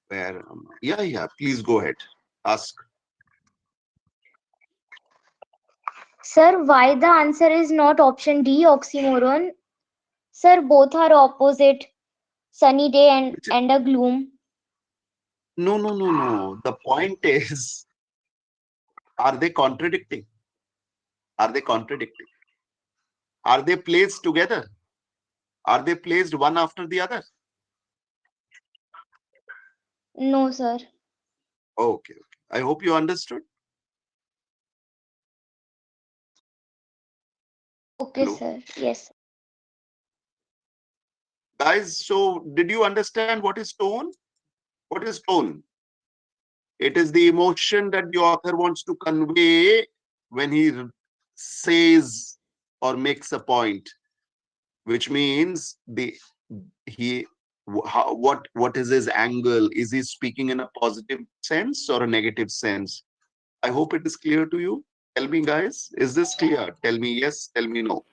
Where? Yeah, please go ahead. Ask. Sir, why the answer is not option D, oxymoron? Sir, both are opposite. Sunny day and a gloom. No. The point is, are they contradicting? Are they contradicting? Are they placed together? Are they placed one after the other? No, sir. Okay. I hope you understood. Okay, Hello? sir. Yes. Guys, so did you understand what is tone? What is tone? It is the emotion that the author wants to convey when he says or makes a point, which means what is his angle? Is he speaking in a positive sense or a negative sense? I hope it is clear to you. Tell me, guys, is this clear? Tell me yes, tell me no.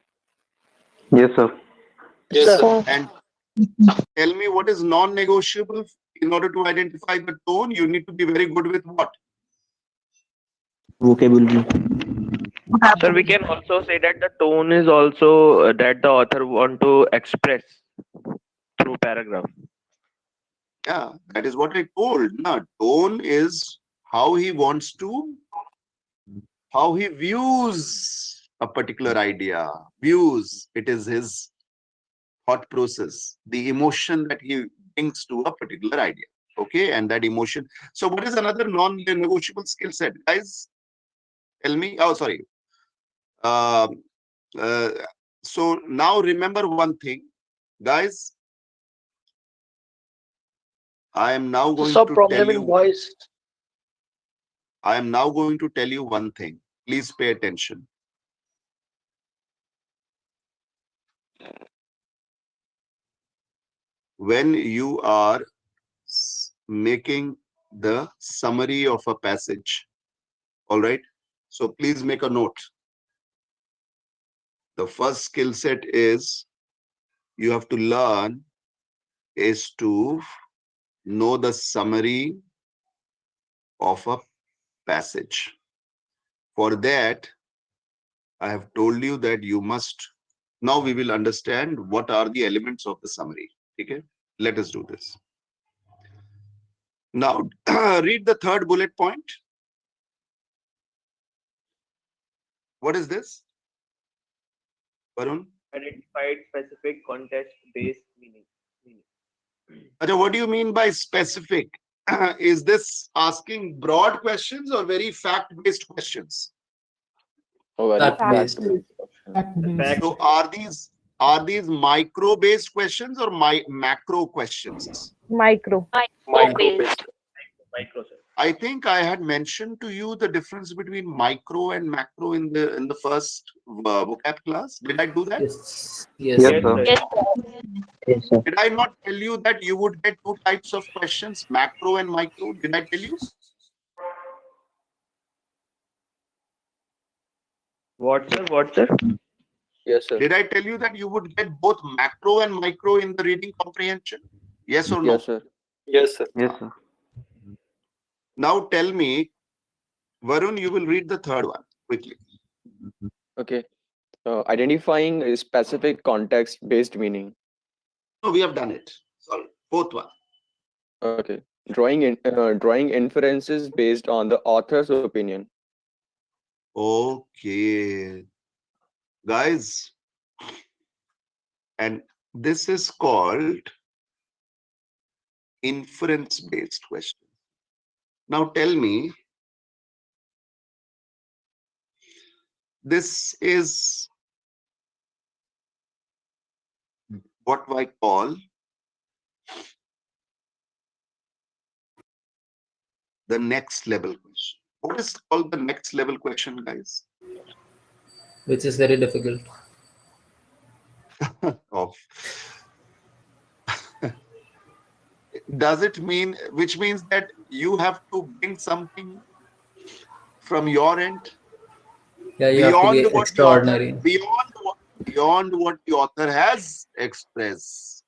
Yes, sir. Yes, sir. And tell me what is non-negotiable. In order to identify the tone, you need to be very good with what? Vocabulary. Sir, we can also say that the tone is also that the author want to express through paragraph. Yeah, that is what I told. Now, tone is how he wants to, how he views a particular idea. Views, it is his thought process, the emotion that he brings to a particular idea. Okay, and that emotion. So, what is another non-negotiable skill set, guys? Tell me. Oh, sorry. So now remember one thing, guys. I am now going to tell you. voice. I am now going to tell you one thing. Please pay attention. When you are making the summary of a passage, all right? So please make a note. The first skill set is you have to learn is to know the summary of a passage. For that, I have told you that you must, now we will understand what are the elements of the summary. Okay, let us do this. Now, read the third bullet point. What is this? Varun? Identified specific context-based meaning. Acha, what do you mean by specific? Is this asking broad questions or very fact-based questions? Fact-based. So are these micro-based questions or macro questions? Micro. Micro-based. Micro, sir. I think I had mentioned to you the difference between micro and macro in the first vocab class. Did I do that? Yes. Yes, sir. Yes, Yes, sir. Did I not tell you that you would get two types of questions, macro and micro? Did I tell you? What, sir? What, sir? Yes, sir. Did I tell you that you would get both macro and micro in the reading comprehension? Yes or no? Yes, sir. Yes, sir. Yes, sir. Now tell me, Varun, you will read the third one quickly. Okay. Identifying a specific context-based meaning. No, we have done it. Sorry, fourth one. Okay. Drawing inferences based on the author's opinion. Okay, guys, and this is called inference-based question. Now tell me, this is what I call the next level question. What is called the next level question, guys? Which is very difficult. Of does it mean, which means that you have to bring something from your end Yeah, you have to be beyond what the author, extraordinary. beyond what the author has expressed.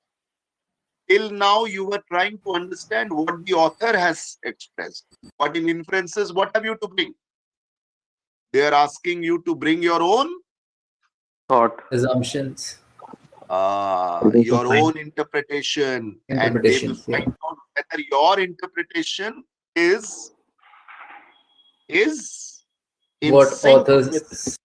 Till now, you were trying to understand what the author has expressed. But in inferences, what have you to bring? They are asking you to bring your own Thought. Assumptions. Your own interpretation, and they will Interpretations. Yeah. find out whether your interpretation is in What sync with authors?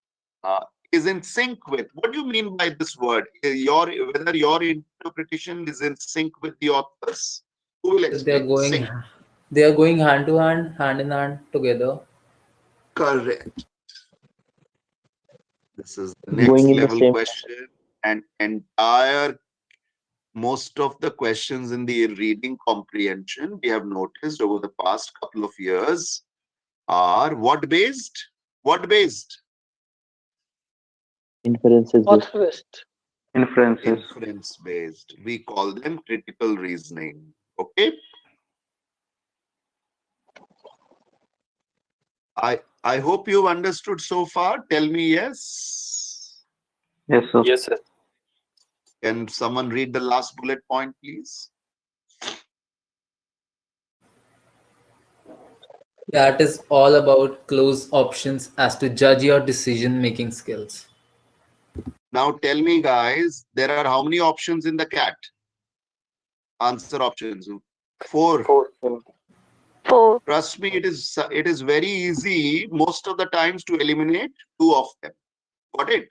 is in sync with. What do you mean by this word? Whether your interpretation is in sync with the authors? Who will They are explain? going. Sync. They are going hand to hand, hand in hand together. Correct. This is the Going next in the level same question, and most of the questions in the reading comprehension we have noticed over the past couple of years are what based? What based? inferences based. Inferences. Inference based. We call them critical reasoning. Okay. I hope you've understood so far. Tell me yes. Yes, sir. Yes, sir. Can someone read the last bullet point, please? That is all about close options as to judge your decision-making skills. Now tell me, guys, there are how many options in the cat? Answer options. 4. 4. Trust me, it is very easy most of the times to eliminate 2 of them. Got it?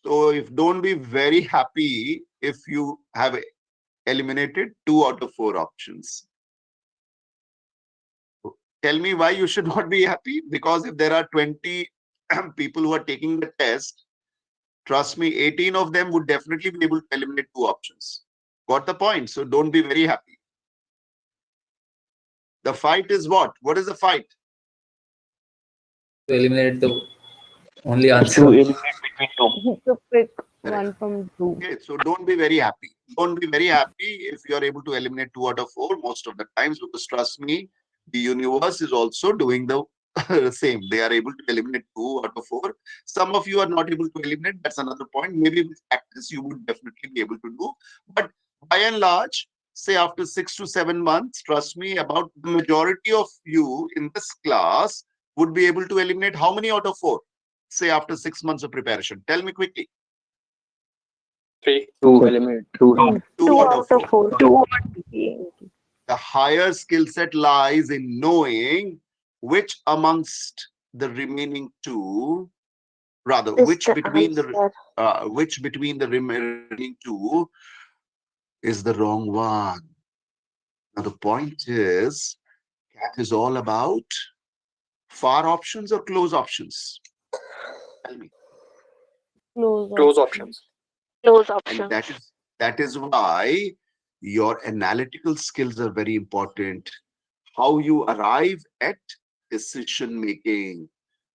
So don't be very happy if you have eliminated 2 out of 4 options. Tell me why you should not be happy. Because if there are 20 people who are taking the test, trust me, 18 of them would definitely be able to eliminate 2 options. Got the point? So don't be very happy. The fight is what? What is the fight? To eliminate the only answer. To eliminate between two. To pick one from two. Okay, so don't be very happy. Don't be very happy if you are able to eliminate 2 out of 4 most of the times, because trust me, the universe is also doing the same. They are able to eliminate 2 out of 4. Some of you are not able to eliminate. That's another point. Maybe with practice, you would definitely be able to do. But by and large, say after 6 to 7 months, trust me, about the majority of you in this class would be able to eliminate how many out of 4? Say after 6 months of preparation. Tell me quickly. 3. To eliminate. Two. 2 out of 4. 2. The higher skill set lies in knowing which amongst the remaining 2, rather, which between the remaining 2 is the wrong one. Now the point is, CAT is all about far options or close options. Tell me. Close options. Close And options. that is why your analytical skills are very important. How you arrive at decision making,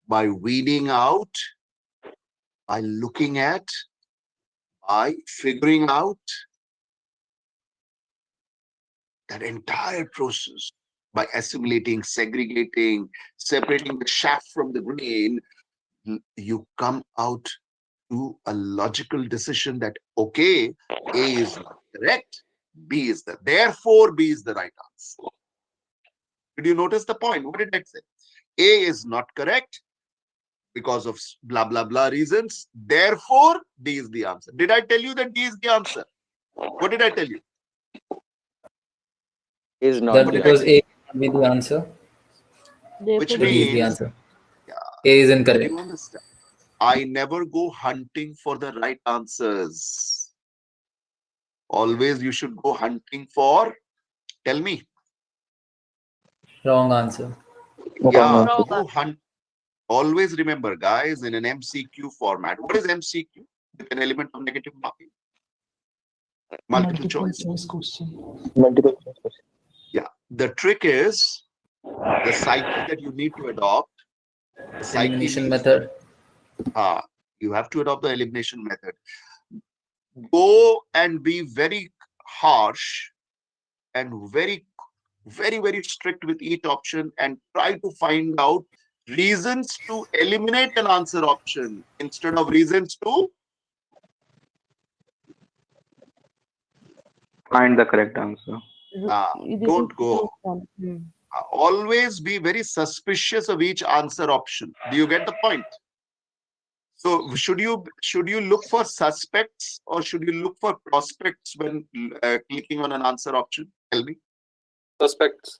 by weeding out, by looking at, by figuring out that entire process, by assimilating, segregating, separating the chaff from the grain, you come out to a logical decision that, okay, A is not correct, B is therefore B is the right answer. Did you notice the point? What did I say? A is not correct because of blah, blah, blah reasons. Therefore, D is the answer. Did I tell you that D is the answer? What did I tell you? Is not That the because answer. A cannot be the answer. Which But B is the means, answer. A is Do incorrect. you understand? I never go hunting for the right answers. Always you should go hunting for, tell me. Wrong answer. Yeah, Wrong go hunt. Always remember, guys, in an MCQ format. What is MCQ? With an element of negative marking. Multiple choice. Multiple choice. Yeah. The trick is the psyche that you need to adopt. The psyche Elimination means method. you have to adopt the elimination method. Go and be very harsh and very, very strict with each option and try to find out reasons to eliminate an answer option instead of reasons to Find the correct answer. don't go. Always be very suspicious of each answer option. Do you get the point? So should you look for suspects or should you look for prospects when clicking on an answer option? Tell me. Suspects.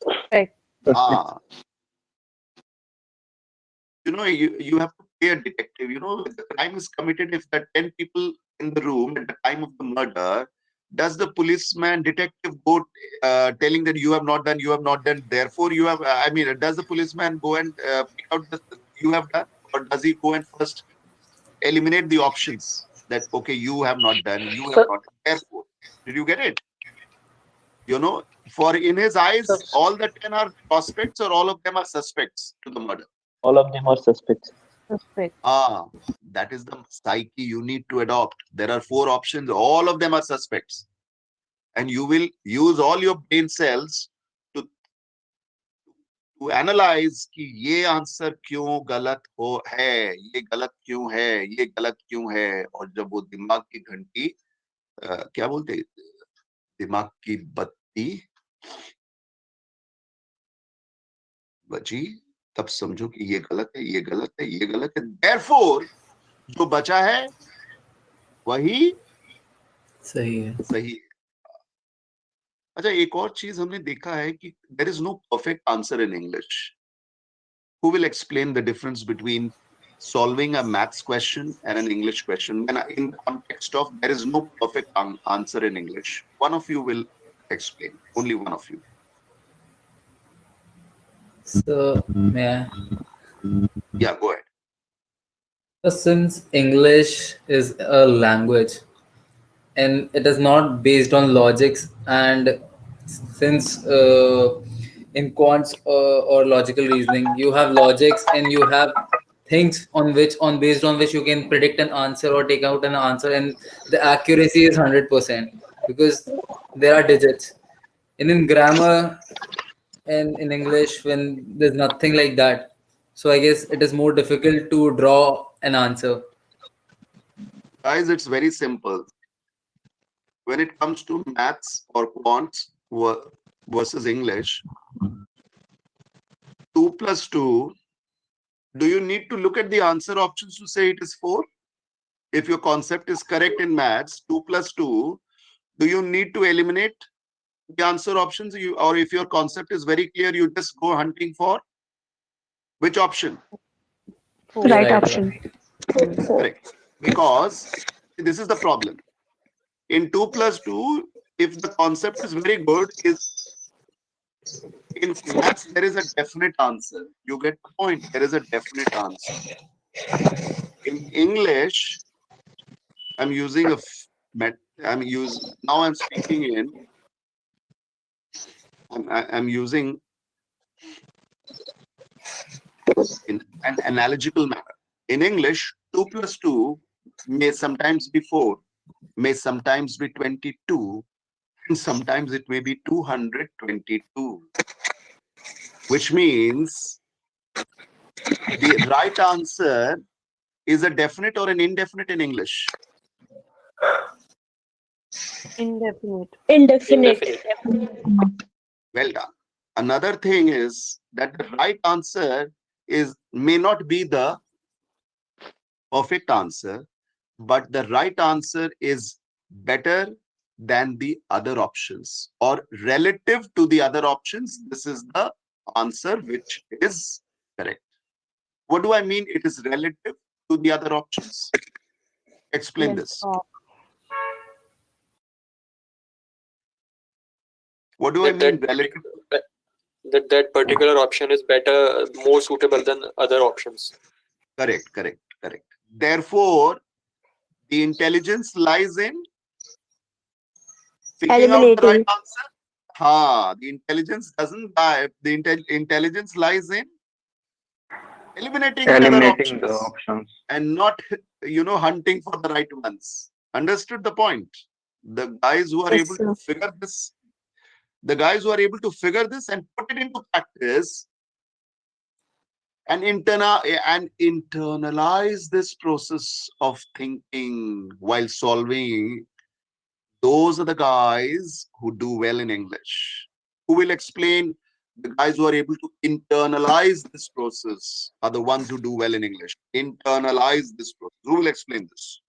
You know, you have to play a detective. You know, if the crime is committed, if there are 10 people in the room at the time of the murder, does the policeman detective go telling that you have not done, therefore you have, I mean, does the policeman go and pick out the you have done, or does he go and first eliminate the options that, okay, you have not done, you have not done, therefore, did you get it? You know, for in his eyes, all the 10 are prospects or all of them are suspects to the murder? All of them are suspects. That is the psyche you need to adopt. There are 4 options, all of them are suspects. And you will use all your brain cells to analyze कि ये answer क्यों गलत है, ये गलत क्यों है, ये गलत क्यों है. और जब वो दिमाग की घंटी क्या बोलते हैं, दिमाग की बत्ती बची, तब समझो कि ये गलत है, ये गलत है, ये गलत है. Therefore, जो बचा है वही सही है. सही है. अच्छा, एक और चीज हमने देखा है कि there is no perfect answer in English. Who will explain the difference between solving a maths question and an English question? And in the context of there is no perfect answer in English, one of you will explain. Only one of you. So, yeah. Yeah, go ahead. So since English is a language and it is not based on logics, and since in quants or logical reasoning, you have logics and you have things based on which you can predict an answer or take out an answer, and the accuracy is 100% because there are digits. And in grammar and in English, when there's nothing like that, so I guess it is more difficult to draw an answer. Guys, it's very simple. When it comes to maths or quants versus English, 2 plus 2, do you need to look at the answer options to say it is 4? If your concept is correct in maths, 2 plus 2, do you need to eliminate the answer options? Or if your concept is very clear, you just go hunting for which option? Right option. Correct. Because this is the problem. In 2 plus 2, if the concept is very good, in maths, there is a definite answer. You get the point. There is a definite answer. In English, I'm using now I'm speaking I'm using in an analogical manner. In English, 2 plus 2 may sometimes be 4, may sometimes be 22, and sometimes it may be 222. Which means the right answer is a definite or an indefinite in English? Indefinite. Indefinite. Well done. Another thing is that the right answer may not be the perfect answer, but the right answer is better than the other options, or relative to the other options. This is the answer which is correct. What do I mean? It is relative to the other options. Explain Yes, this. top. What do I That mean that relative? that particular option is better, more suitable than other options. Correct, correct, correct. Therefore, the intelligence lies in picking out the right answer. The intelligence doesn't lie. The intelligence lies in eliminating the other Eliminating the options options. and not, hunting for the right ones. Understood the point? The guys who are Yes, able sir. to figure this, the guys who are able to figure this and put it into practice and internalize this process of thinking while solving, those are the guys who do well in English. Who will explain? The guys who are able to internalize this process are the ones who do well in English. Internalize this process. Who will explain this?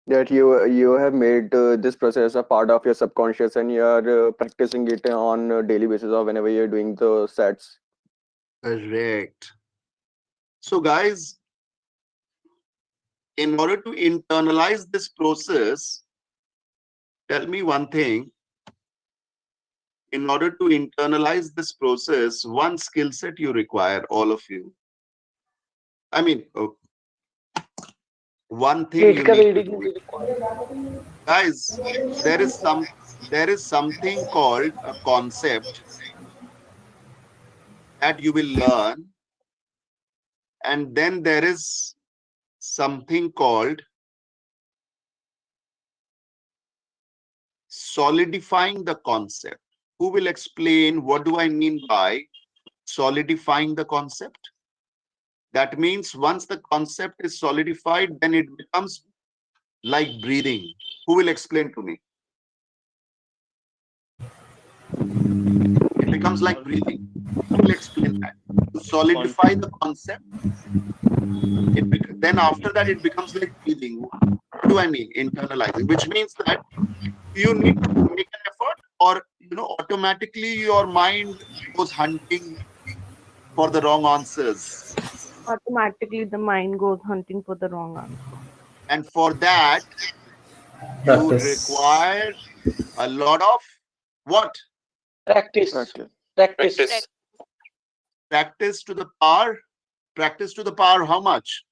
That you have made this process a part of your subconscious, and you are practicing it on a daily basis or whenever you're doing the sets. Correct. So, guys, in order to internalize this process, tell me one thing. In order to internalize this process, one skill set you require, all of you. I mean, one thing you need to do. Guys, there is something called a concept that you will learn, and then there is something called solidifying the concept. Who will explain what do I mean by solidifying the concept? That means once the concept is solidified, then it becomes like breathing. Who will explain to me? It becomes like breathing. Who will explain that? To solidify the concept, then after that it becomes like breathing. What do I mean? Internalizing, which means that you need to make an effort, or automatically your mind goes hunting for the wrong answers. Automatically, the mind goes hunting for the wrong answer. And for that, you Practice. require a lot of what? Practice. Practice. Practice to the power. Practice to the power how much?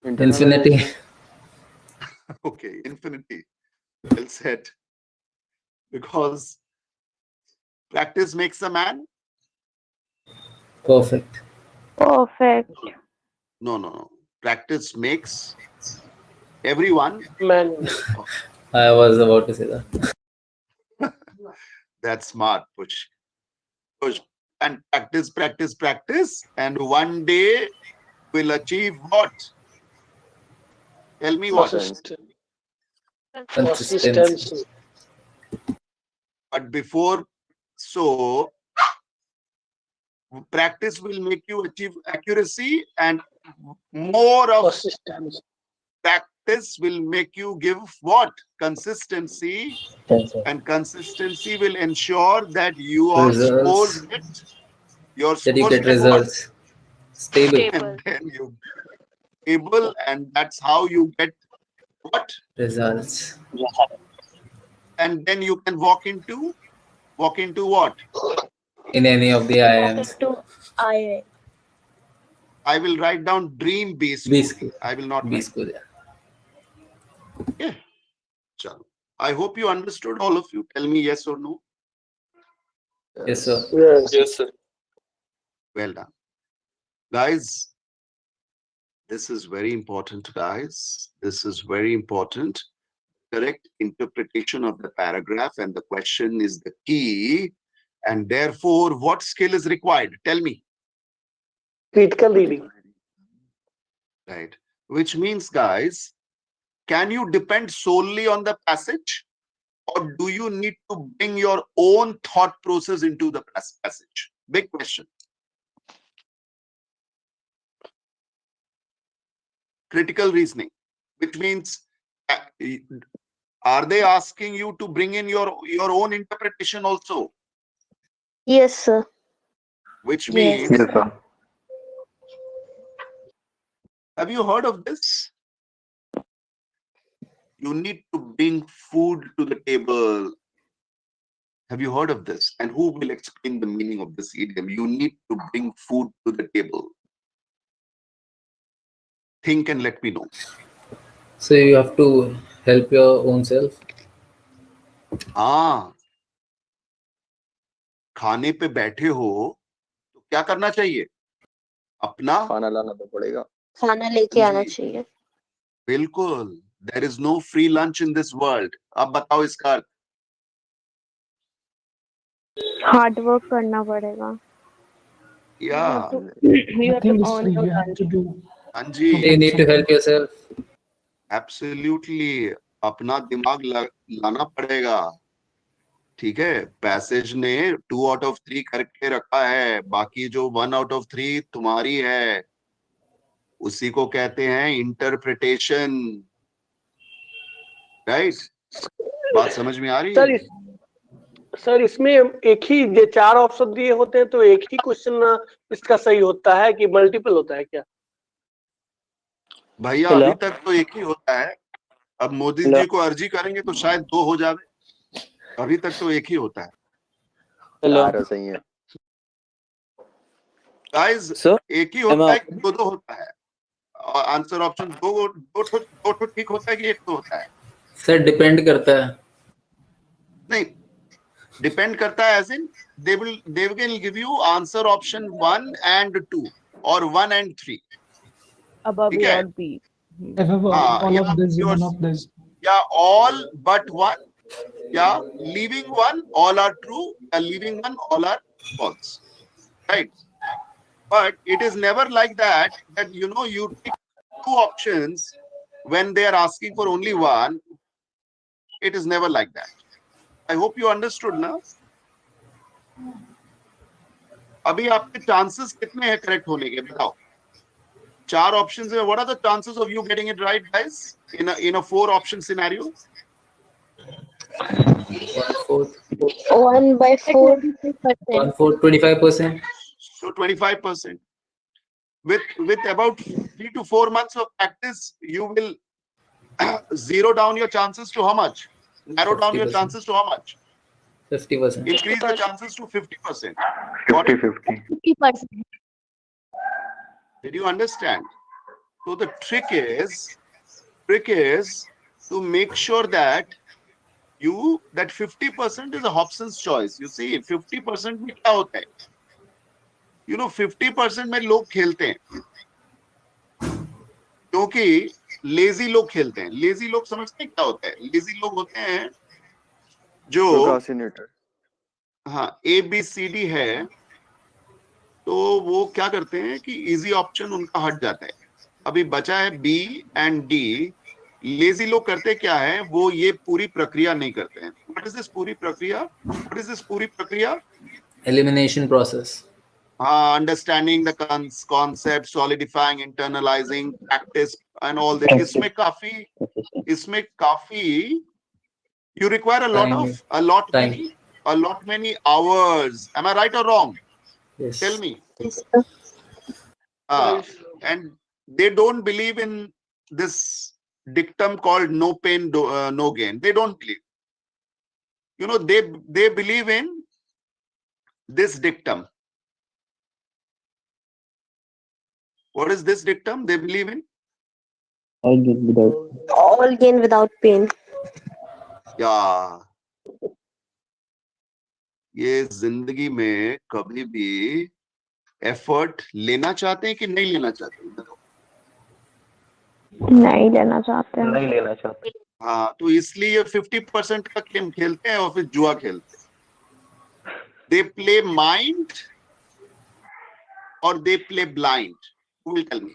Infinity. Okay, infinity. Well said. Because practice makes a man. Perfect. Perfect. No. Practice makes everyone. I was about to say that. That's smart, Push. And practice, and one day will achieve what? Tell me what? Consistency. But before, so practice will make you achieve accuracy, and more of practice will make you give what? Consistency. And consistency will ensure that your Results. scores get your That you scores get get what? results. Stable. And then you stable, and that's how you get what? Results. And then you can walk into what? In any of the IIMs. I will write down dream B school. B school. I will not B write. school, yeah. Yeah. Chalo. I hope you understood, all of you. Tell me yes or no. Yes, sir. Yes, sir. Well done. Guys, this is very important, guys. This is very important. Correct interpretation of the paragraph and the question is the key. And therefore, what skill is required? Tell me. Critical reading. Right. Which means, guys, can you depend solely on the passage, or do you need to bring your own thought process into the passage? Big question. Critical reasoning, which means, are they asking you to bring in your own interpretation also? Yes, sir. which Yes. means, Yes, sir. have you heard of this? You need to bring food to the table. Have you heard of this? And who will explain the meaning of this idiom? You need to bring food to the table. Think and let me know. So you have to help your own self. हाँ, खाने पे बैठे हो तो क्या करना चाहिए? अपना खाना लाना तो पड़ेगा। खाना लेके जी। आना चाहिए। बिल्कुल, there is no free lunch in this world. अब बताओ इसका अर्थ। हार्ड वर्क करना पड़ेगा। Yeah, You have to Nothing is earn free. your You have lunch. to do. हाँ जी, You need to help yourself. absolutely. अपना दिमाग लाना पड़ेगा। ठीक है, पैसेज ने 2 out of 3 करके रखा है, बाकी जो 1 out of 3 तुम्हारी है, उसी को कहते हैं इंटरप्रिटेशन। राइट? बात समझ में आ रही है? सर इसमें एक ही ये 4 ऑप्शन दिए होते हैं तो एक ही क्वेश्चन इसका सही होता है कि मल्टीपल होता है क्या? भैया Hello? अभी तक तो एक ही होता है, अब मोदी Hello? जी को अर्जी करेंगे तो शायद 2 हो जावे। अभी तक तो एक ही होता है। Hello? यार सही है। Guys, Sir? एक ही Am होता I है कि 2 होता है? आंसर ऑप्शन 2 ठीक होता है कि 1 होता है? सर डिपेंड करता है। नहीं, डिपेंड करता है as in they will give you answer option 1 and 2 or 1 and 3. Above ठीक A है? or B. हाँ, all या of this, yours- one of this. या all but 1, या leaving 1 all are true, या leaving 1 all are false. Right? But it is never like that you know you pick 2 options when they are asking for only 1. It is never like that. I hope you understood now. अभी आपके chances कितने हैं correct होने के? बताओ। 4 options में what are the chances of you getting it right, guys, in a 4 option scenario? 1/4. 1/4, 25%. So 25%. With about 3 to 4 months of practice, you will zero down your chances to how much? Narrow down your 50%. chances to how much? 50%. Increase the chances to 50%. 50-50. 50%. Did you understand? So the trick is to make sure that that 50% is a Hobson's choice. You see, 50% में क्या होता है? You know, 50% में लोग खेलते हैं क्योंकि lazy लोग खेलते हैं। लेजी लोग समझते हैं क्या होता है? लेजी लोग होते हैं जो Procrastinator. हाँ ABCD है, तो वो क्या करते हैं कि इजी ऑप्शन उनका हट जाता है। अभी बचा है B and D। लेजी लोग करते क्या है, वो ये पूरी प्रक्रिया नहीं करते हैं। What is this पूरी प्रक्रिया? Elimination process. Understanding the concept, solidifying, internalizing, practice and all that. इसमें काफी you require a lot many hours. Am I right or wrong? Yes. Tell me. Yes, sir. And they don't believe in this dictum called no pain, no gain. They don't believe. You know, they believe in this dictum. What is this dictum they believe in? All gain without pain. Yeah. ये जिंदगी में कभी भी effort लेना चाहते हैं कि नहीं लेना चाहते हैं? बताओ। नहीं लेना चाहते हैं। नहीं लेना चाहते। हाँ, तो इसलिए 50% का गेम खेलते हैं और फिर जुआ खेलते हैं। They play mind or they play blind? Who will tell me?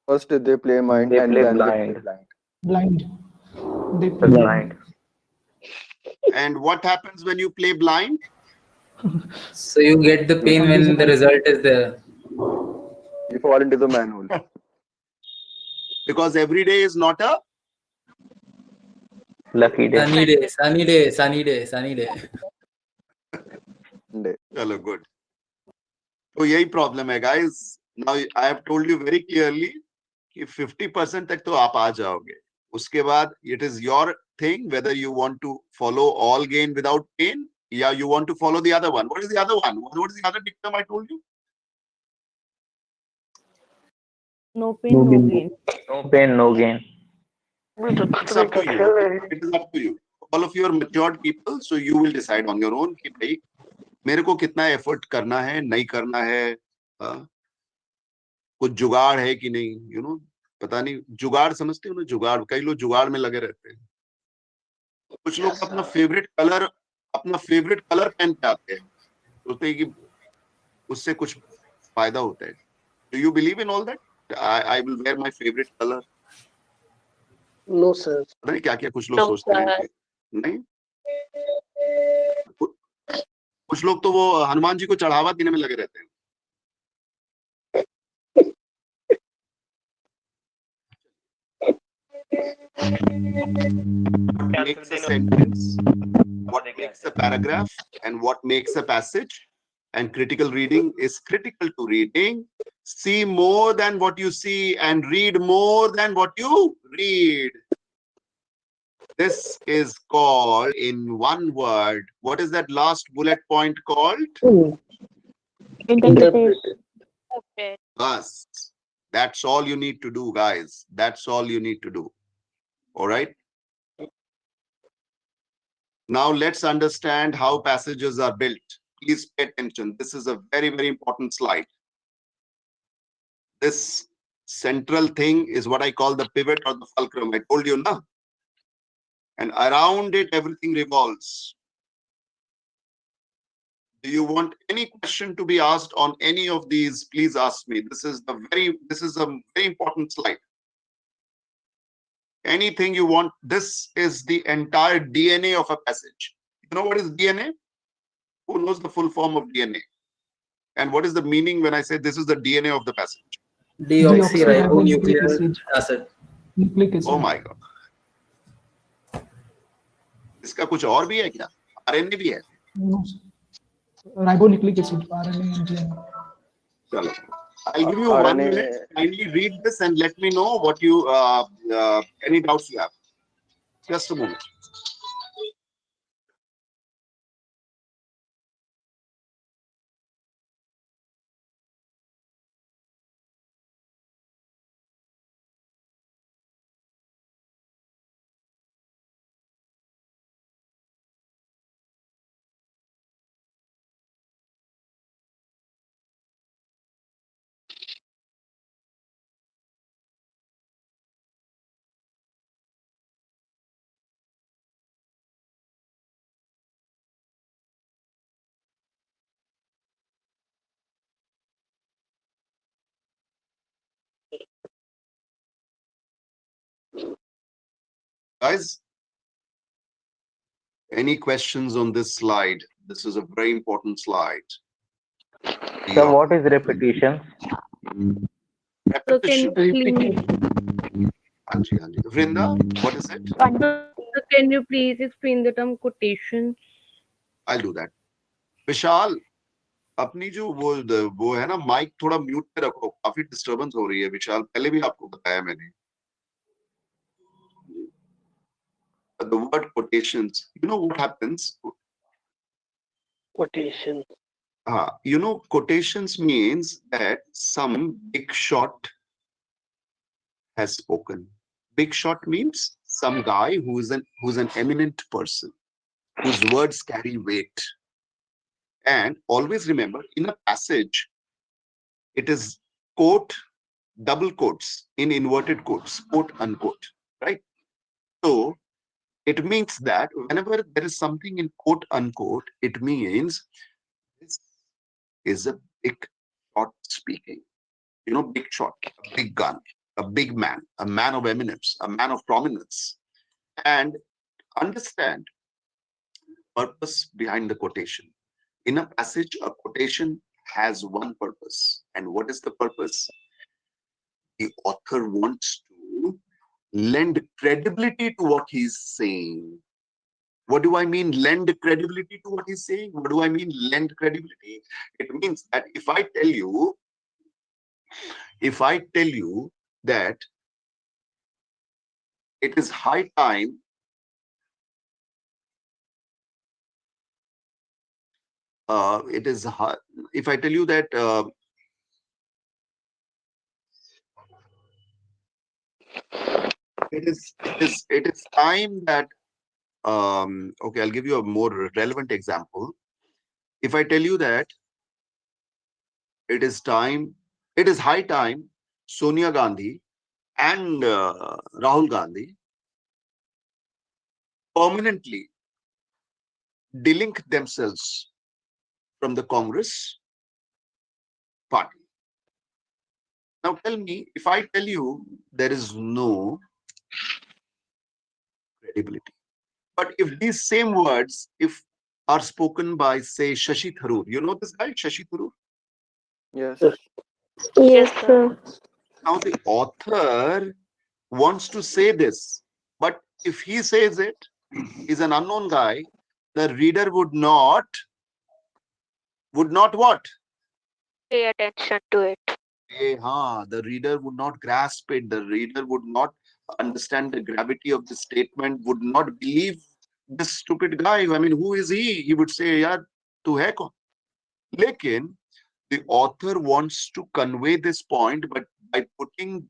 First they play mind They and play then blind. they play blind. Blind. They play Blind. And what happens when you play blind? So you get the pain when the result is there. You fall into the manhole. Because every day is not a Lucky day. Sunny day. चलो good. तो यही problem है guys. Now I have told you very clearly कि 50% तक तो आप आ जाओगे. उसके बाद it is your thing whether you want to follow all gain without pain या you want to follow the other one. What is the other one? What is the other dictum I told you? No pain, no gain. No pain, no gain. It's up to you. It is up to you. All of you are matured people, so you will decide on your own कि भाई मेरे को कितना effort करना है, नहीं करना है, कुछ जुगाड़ है कि नहीं. यू नो, पता नहीं, जुगाड़ समझते हो ना? जुगाड़, कई लोग जुगाड़ में लगे रहते हैं. कुछ लोग अपना फेवरेट कलर पहन के आते हैं, सोचते हैं कि उससे कुछ फायदा होता है. Do you believe in all that? I will wear my favourite colour. No sir. पता नहीं क्या क्या कुछ लोग No, सोचते हैं sir. कि नहीं. कुछ लोग तो वो हनुमान जी को चढ़ावा देने में लगे रहते हैं. What makes a sentence, what makes a paragraph, and what makes a passage. And critical reading is critical to reading. See more than what you see and read more than what you read. This is called, in one word, what is that last bullet point called? Interpretation. Okay. Bas. That's all you need to do, guys. That's all you need to do. All right. Now let's understand how passages are built. Please pay attention. This is a very, very important slide. This central thing is what I call the pivot or the fulcrum. I told you, na? And around it, everything revolves. Do you want any question to be asked on any of these? Please ask me. This is a very important slide. Anything you want. This is the entire DNA of a passage. You know what is DNA? Who knows the full form of DNA? And what is the meaning when I say this is the DNA of the passage? Deoxyribonucleic acid. Oh my God. इसका कुछ और भी है क्या? RNA भी है? Ribonucleic acid, RNA and DNA. चलो. I'll give you 1 minute. Kindly read this and let me know what you any doubts you have. Just a moment. Guys, any questions on this slide? This is a very important slide. So what is repetition? So can you please, Vrinda, what is it? so can you please explain the term quotation? I'll do that. विशाल, अपनी जो वो है ना, mic थोड़ा mute पे रखो, काफी disturbance हो रही है. विशाल, पहले भी आपको बताया मैंने. The word quotations, you know what happens? Quotation. You know, quotations means that some big shot has spoken. Big shot means some guy who's an eminent person, whose words carry weight. And always remember, in a passage, it is quote, double quotes, in inverted quotes, quote unquote, right? So it means that whenever there is something in quote unquote, it means this is a big shot speaking. You know, big shot, a big gun, a big man, a man of eminence, a man of prominence. And understand purpose behind the quotation. In a passage, a quotation has one purpose. And what is the purpose? The author wants to lend credibility to what he's saying. What do I mean lend credibility to what he's saying? What do I mean lend credibility? It means that if I tell you that it is high time if I tell you that it is time that okay, I'll give you a more relevant example. If I tell you that it is high time Sonia Gandhi and Rahul Gandhi permanently delink themselves from the Congress party. Now tell me, if I tell you there is no credibility, but if these same words, if are spoken by, say, Shashi Tharoor, you know this guy, Shashi Tharoor? Yes. Yes, sir. Now the author wants to say this, but if he says it, he's an unknown guy, the reader would not what? Pay attention to it. The reader would not grasp it. The reader would not understand the gravity of the statement, would not believe this stupid guy. I mean, who is he? He would say, "Yaar, tu hai kaun?" Lekin, the author wants to convey this point, but by putting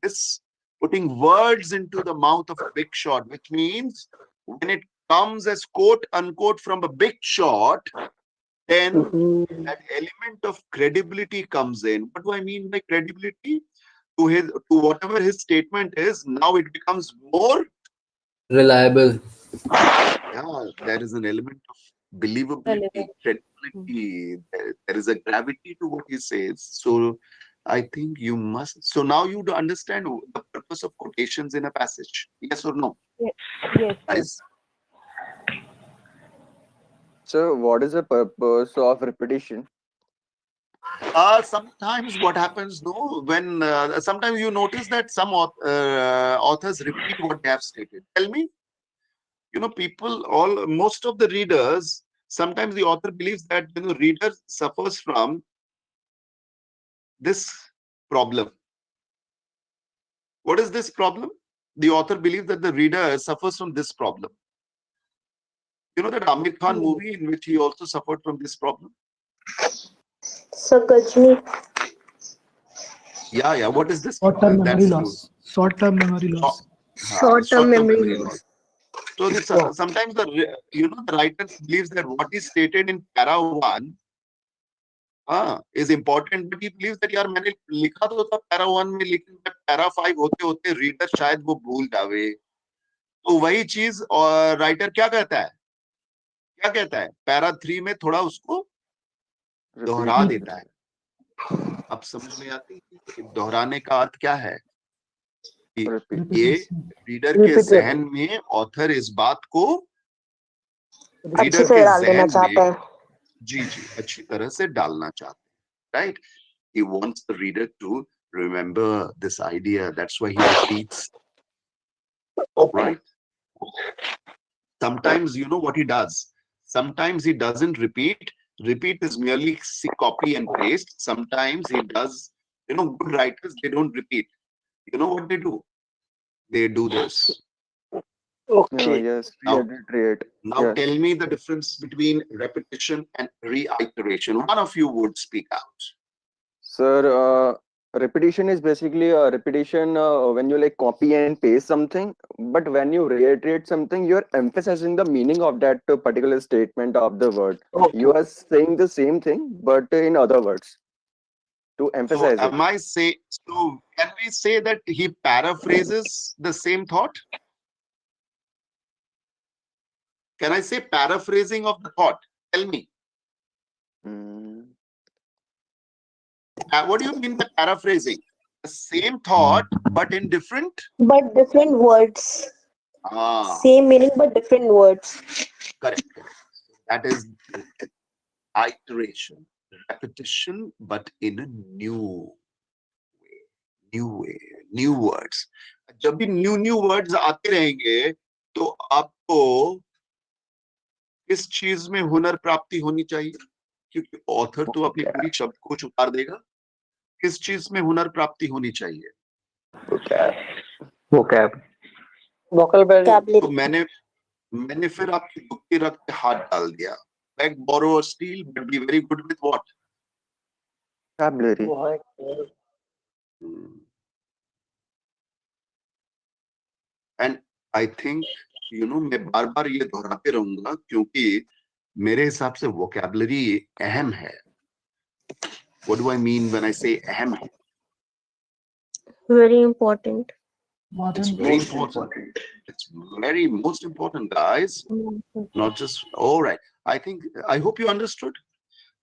words into the mouth of a big shot, which means when it comes as quote unquote from a big shot, then that element of credibility comes in. What do I mean by credibility? To whatever his statement is, now it becomes more Reliable. Yeah, there is an element of believability, credibility. There is a gravity to what he says. So I think you must. So now you do understand the purpose of quotations in a passage. Yes or no? Yes, yes, sir. Guys? So what is the purpose of repetition? Sometimes what happens, no, when sometimes you notice that some authors repeat what they have stated. Tell me, most of the readers, sometimes the author believes that reader suffers from this problem. What is this problem? The author believes that the reader suffers from this problem. You know that Amir Khan movie in which he also suffered from this problem? So Gajni. Yeah. What is this Short-term problem? memory That's loss. Short-term memory loss. Short-term memory loss. So this, sometimes the writer believes that what is stated in para 1 is important, but he believes that यार मैंने लिखा तो था para 1 में, लेकिन para 5 होते होते reader शायद वो भूल जावे. तो वही चीज और राइटर क्या कहता है para 3 में थोड़ा उसको दोहरा देता है. अब समझ में आती है कि दोहराने का अर्थ क्या है? कि ये रीडर के जहन में ऑथर इस बात को रीडर के जहन में जी अच्छी तरह से डालना चाहते हैं. Right? He wants the reader to remember this idea. That's why he repeats. Right? Sometimes you know what he does. Sometimes he doesn't repeat. Repeat is merely copy and paste. Sometimes he does. Good writers, they don't repeat. You know what they do? They do this. Okay. Yes, Now yes. tell me the difference between repetition and reiteration. One of you would speak out. Sir, repetition is basically a repetition when you like copy and paste something, but when you reiterate something, you're emphasizing the meaning of that particular statement of the word. Okay. You are saying the same thing, but in other words, to So emphasize it. can we say that he paraphrases the same thought? Can I say paraphrasing of the thought? Tell me. What do you mean by paraphrasing? The same thought, but in different? But different words. Same meaning, but different words. Correct. That is iteration, repetition, but in a new way, new words. जब भी new words आते रहेंगे, तो आपको किस चीज में हुनर प्राप्ति होनी चाहिए, क्योंकि ऑथर तो अपनी पूरी शब्द को उतार देगा। किस चीज में हुनर प्राप्ति होनी चाहिए? vocab vocabulary तो मैंने फिर आपकी बुक के रख पे हाथ डाल दिया। Beg, borrow or steal, but be very good with what? Vocabulary. And I think मैं बार बार ये दोहराते रहूंगा, क्योंकि मेरे हिसाब से वोकैबुलरी अहम है। What do I mean when I से अहम है? Very important. It's very important. It's very most important, guys. Not just all right. I hope you understood.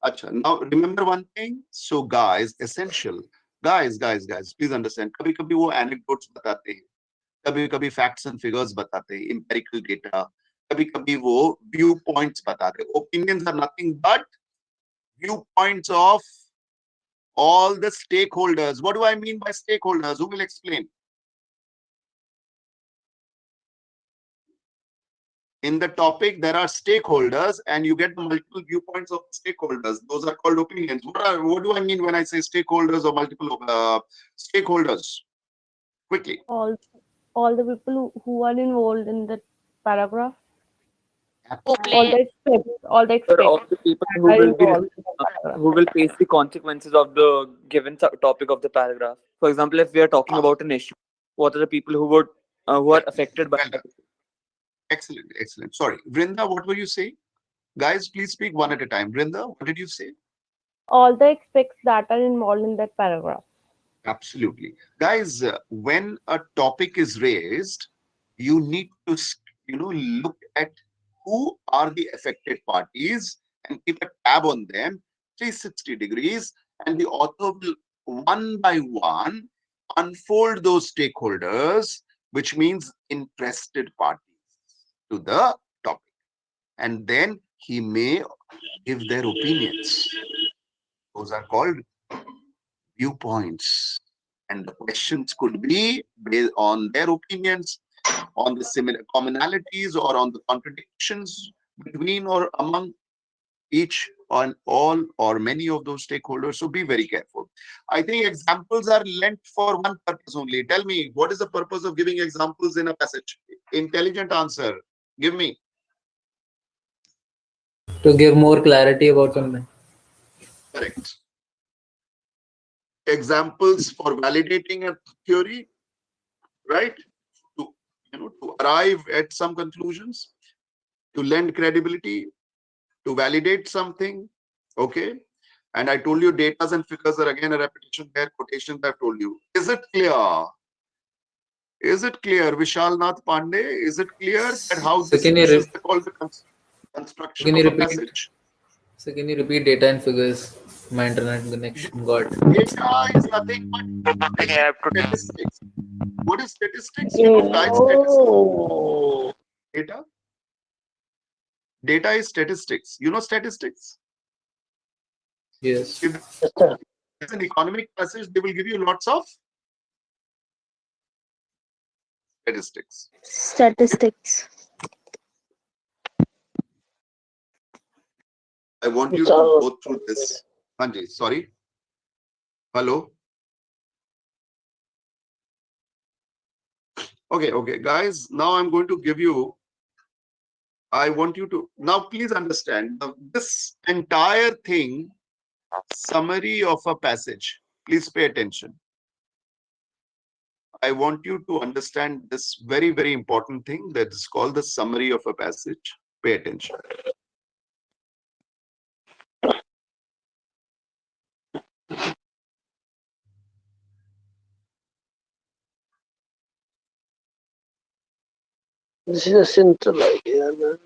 Acha, now remember one thing. So guys, essential. Guys, please understand. कभी कभी वो anecdotes बताते हैं, कभी कभी facts and figures बताते हैं, empirical data. कभी कभी वो viewpoints बताते हैं. Opinions are nothing but viewpoints of all the stakeholders. What do I mean by stakeholders? Who will explain? In the topic, there are stakeholders, and you get the multiple viewpoints of stakeholders. Those are called opinions. What do I mean when I say stakeholders or multiple stakeholders? Quickly. All the people who are involved in that paragraph. Who All the Sir, experts of the people that who are will be involved in the paragraph. who will face the consequences of the given topic of the paragraph. For example, if we are talking about an issue, what are the people who are affected by that? Excellent. Sorry, Vrinda, what were you saying? Guys, please speak one at a time. Vrinda, what did you say? All the aspects that are involved in that paragraph. Absolutely. Guys, when a topic is raised, you need to, look at who are the affected parties and keep a tab on them 360 degrees, and the author will one by one unfold those stakeholders, which means interested parties, to the topic. And then he may give their opinions. Those are called viewpoints. And the questions could be based on their opinions, on the similar commonalities or on the contradictions between or among each on all or many of those stakeholders. So be very careful. I think examples are lent for one purpose only. Tell me, what is the purpose of giving examples in a passage? Intelligent answer. Give me. To give more clarity about something. Correct. Examples for validating a theory, right? To arrive at some conclusions, to lend credibility, to validate something. Okay. And I told you datas and figures are again a repetition there, quotations I've told you. Is it clear? Is it clear, Vishal Nath Pandey? Is it clear that how this is called the construction of a passage? So can you repeat data and figures? My internet connection got. Data is nothing but statistics. What is statistics? You know, guys, statistics. Data? Data is statistics. You know statistics? Yes. If it's an economic passage, they will give you lots of statistics. Statistics. I want you to go through this. Hanji, sorry. Hello. Okay, guys. Now I'm going to give you. I want you to now please understand this entire thing. Summary of a passage. Please pay attention. I want you to understand this very, very important thing that is called the summary of a passage. Pay attention. This is a central idea, man.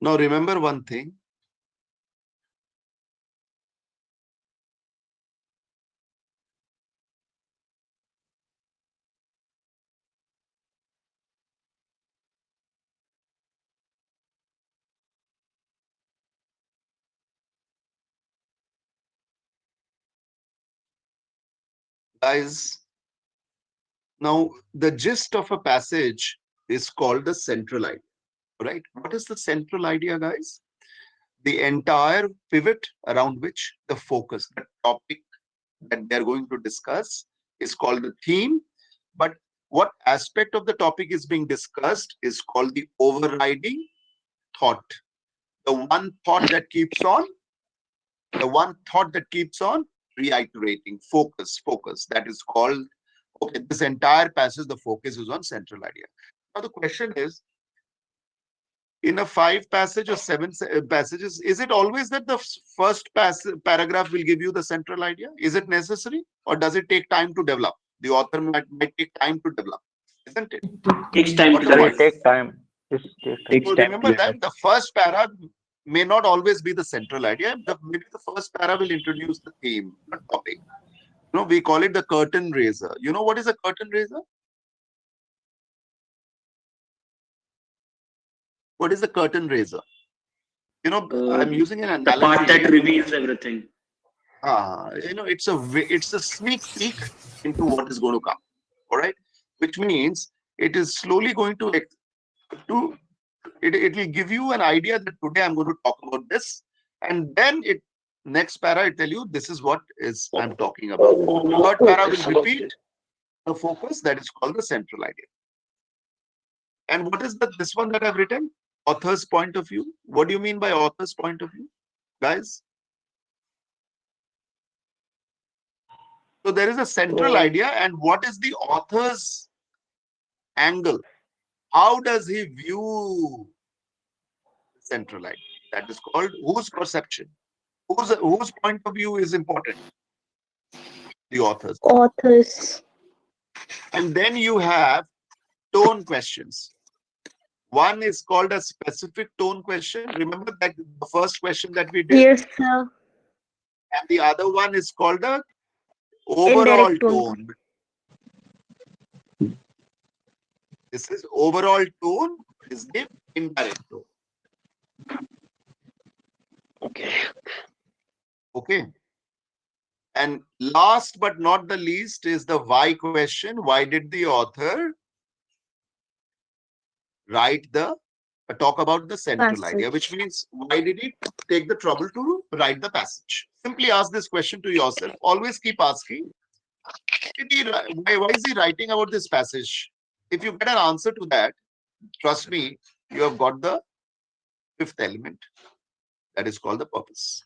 Now remember one thing. Guys, now the gist of a passage is called the central idea, right? What is the central idea, guys? The entire pivot around which the focus, the topic that they're going to discuss is called the theme. But what aspect of the topic is being discussed is called the overriding thought. The one thought that keeps on, reiterating, focus. That is called, okay, this entire passage, the focus is on central idea. Now the question is, in a 5 passage or 7 passages, is it always that the first paragraph will give you the central idea? Is it necessary, or does it take time to develop? The author might take time to develop, isn't it? Takes time What to do you Sir, want? it takes time. It takes time. So remember that the first para may not always be the central idea. Maybe the first para will introduce the theme, the topic. You know, we call it the curtain raiser. You know what is a curtain raiser? What is the curtain raiser? You know, I'm using an The part analogy. that reveals everything. You know, it's a sneak peek into what is going to come. All right, which means it is slowly going to it will give you an idea that today I'm going to talk about this, and then next para it tell you this is what is I'm talking about. Third para will repeat the focus, that is called the central idea. And what is this one that I've written? Author's point of view. What do you mean by author's point of view, guys? So there is a central idea, and what is the author's angle? How does he view the central idea? That is called whose perception? Whose point of view is important? The author's. Authors. And then you have tone questions. One is called a specific tone question. Remember that the first question that we did? Yes, sir. And the other one is called the overall Indirect tone. This is overall tone, is the indirect tone. Okay. And last but not the least is the why question. Why did the author talk about the central idea? Which means, why did he take the trouble to write the passage? Simply ask this question to yourself. Always keep asking, why is he writing about this passage? If you get an answer to that, trust me, you have got the fifth element. That is called the purpose.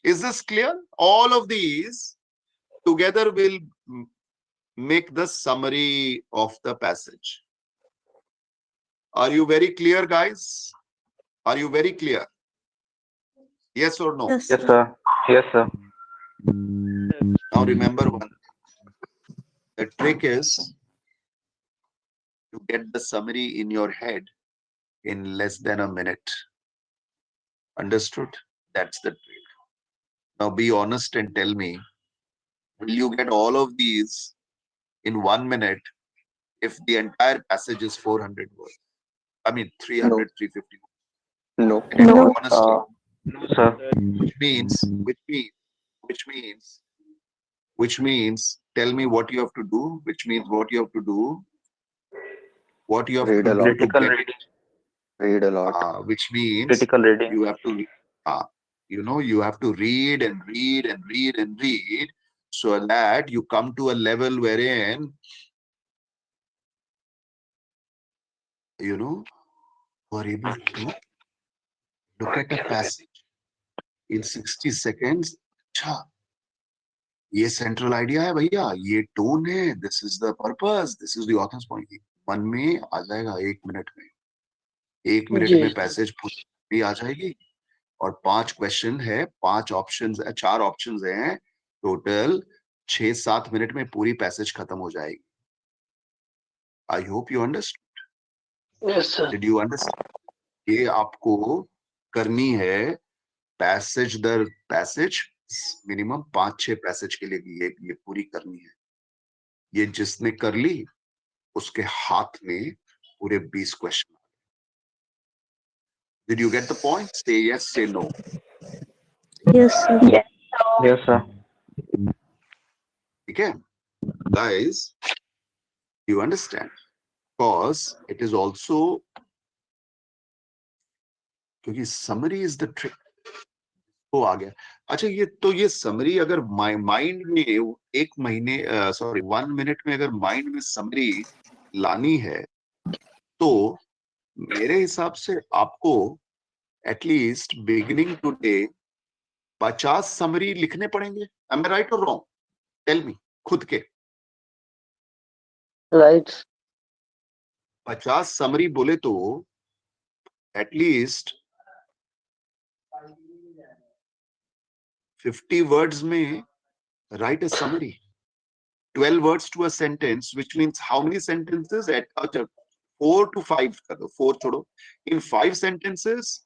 Is this clear? All of these together will make the summary of the passage. Are you very clear, guys? Are you very clear? Yes or no? Yes, sir. Yes, sir. Now remember one. The trick is to get the summary in your head in less than a minute. Understood? That's the trick. Now be honest and tell me, will you get all of these in 1 minute if the entire passage is 400 words? I mean 300, 350 words. No. Can you be honest? No, sir. Which means, tell me what you have to do, which means what you have to do, what you have Read to a do lot. to Critical get reading. it. Read a lot. Which means Critical reading. you have to, you have to read and read and read and read, so that you come to a level wherein, you are able to look at a passage in 60 seconds. अच्छा, ये central idea है भैया, ये tone है, this is the purpose, this is the author's point. मन में आ जाएगा 1 minute में. 1 मिनट में पैसेज पूरी आ जाएगी. और 5 क्वेश्चन है, 4 ऑप्शंस हैं, टोटल 6-7 मिनट में पूरी पैसेज खत्म हो जाएगी. I hope you understood. Yes sir. Did you understand? ये आपको करनी है पैसेज दर पैसेज, मिनिमम 5-6 पैसेज के लिए ये पूरी करनी है. ये जिसने कर ली उसके हाथ में पूरे 20 question. Did you get the point? Say yes, say no. Yes, sir. Yes, sir. Okay, guys, you understand? Because it is also, क्योंकि summary is the trick. वो आ गया. अच्छा, ये समरी अगर माइंड में एक महीने 1 मिनट में अगर माइंड में समरी लानी है तो मेरे हिसाब से आपको एटलीस्ट बिगिनिंग टुडे 50 समरी लिखने पड़ेंगे. Am I right or wrong? Tell me, खुद के. राइट 50 समरी बोले तो एटलीस्ट 50 words में write a summary. 12 words to a sentence, which means how many sentences? At 4 to 5. 4 chodo. In 5 sentences,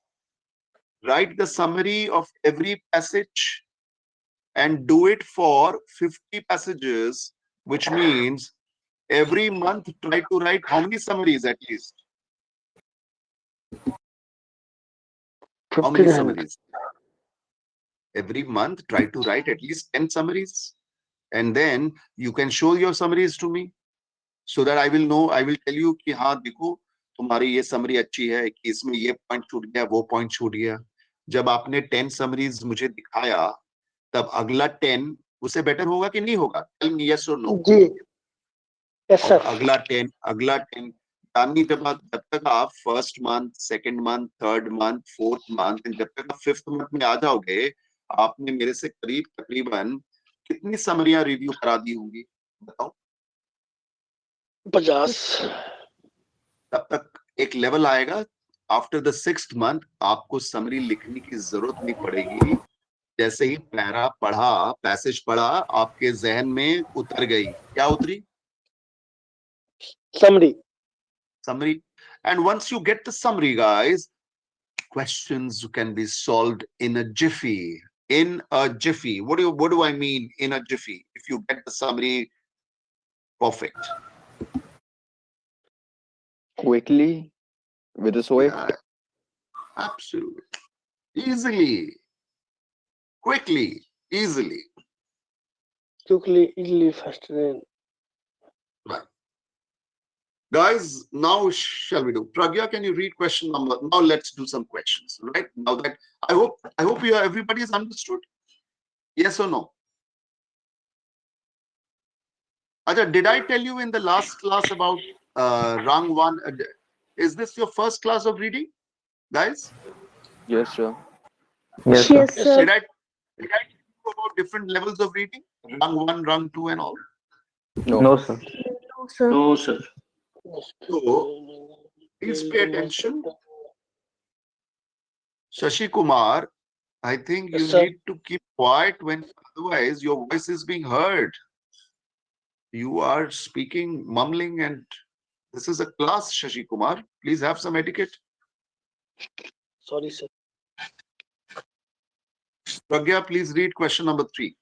write the summary of every passage and do it for 50 passages, which means every month try to write how many summaries at least? How many 59. summaries? Every month try to write at least 10 summaries. And then you can show your summaries to me so that I will know, I will tell you कि हाँ देखो तुम्हारी ये summary अच्छी है कि इसमें ये पॉइंट छूट गया, वो पॉइंट छूट गया. जब आपने 10 समरीज मुझे दिखाया तब अगला 10 उससे बेटर होगा कि नहीं होगा? Tell me yes or no. जी यस और सर अगला 10 यानी जब तक आप first month, second month, third month, fourth month, जब तक आप 5th मंथ में आ जाओगे आपने मेरे से करीब तकरीबन कितनी समरियां रिव्यू करा दी होंगी बताओ? 50. तब तक एक लेवल आएगा. आफ्टर द 6th मंथ आपको समरी लिखने की जरूरत नहीं पड़ेगी. जैसे ही पैरा पढ़ा, पैसेज पढ़ा, आपके जहन में उतर गई. क्या उतरी? Summary. Summary. And once you get the summary, guys, questions can be solved in a jiffy. In a jiffy. What do I mean in a jiffy? If you get the summary perfect. Quickly, with a swift. Yeah, absolutely. Easily. Quickly. Easily. quickly, easily, faster than. Right. Guys, now shall we do? Pragya, can you read question number? Now let's do some questions, right? Now that I hope everybody has understood. Yes or no? Acha, did I tell you in the last class about rung 1? Is this your first class of reading, guys? Yes, sir. Yes, sir. Yes, sir. Did I tell you about different levels of reading? Rung 1, rung 2 and all? No. No, sir. No, sir. No, sir. So, please pay attention. Shashi Kumar, I think you Yes, sir. need to keep quiet when otherwise your voice is being heard. You are speaking, mumbling, and this is a class, Shashi Kumar. Please have some etiquette. Sorry, sir. Pragya, please read question number 3.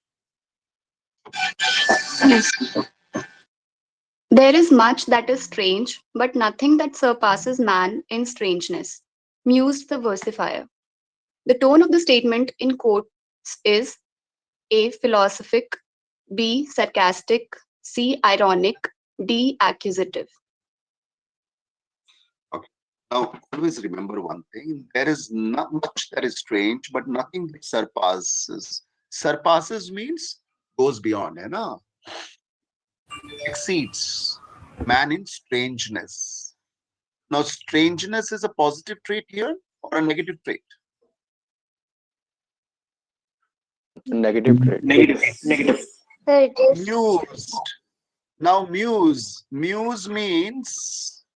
Yes. There is much that is strange, but nothing that surpasses man in strangeness, mused the versifier. The tone of the statement in quotes is A. Philosophic, B. Sarcastic, C. Ironic, D. Accusative. Okay. Now, always remember one thing. There is not much that is strange, but nothing that surpasses. Surpasses means goes beyond, hai na? Exceeds man in strangeness. Now, strangeness is a positive trait here or a negative trait? Negative trait. Negative. Negative. Sir, it is. Mused. Now, muse means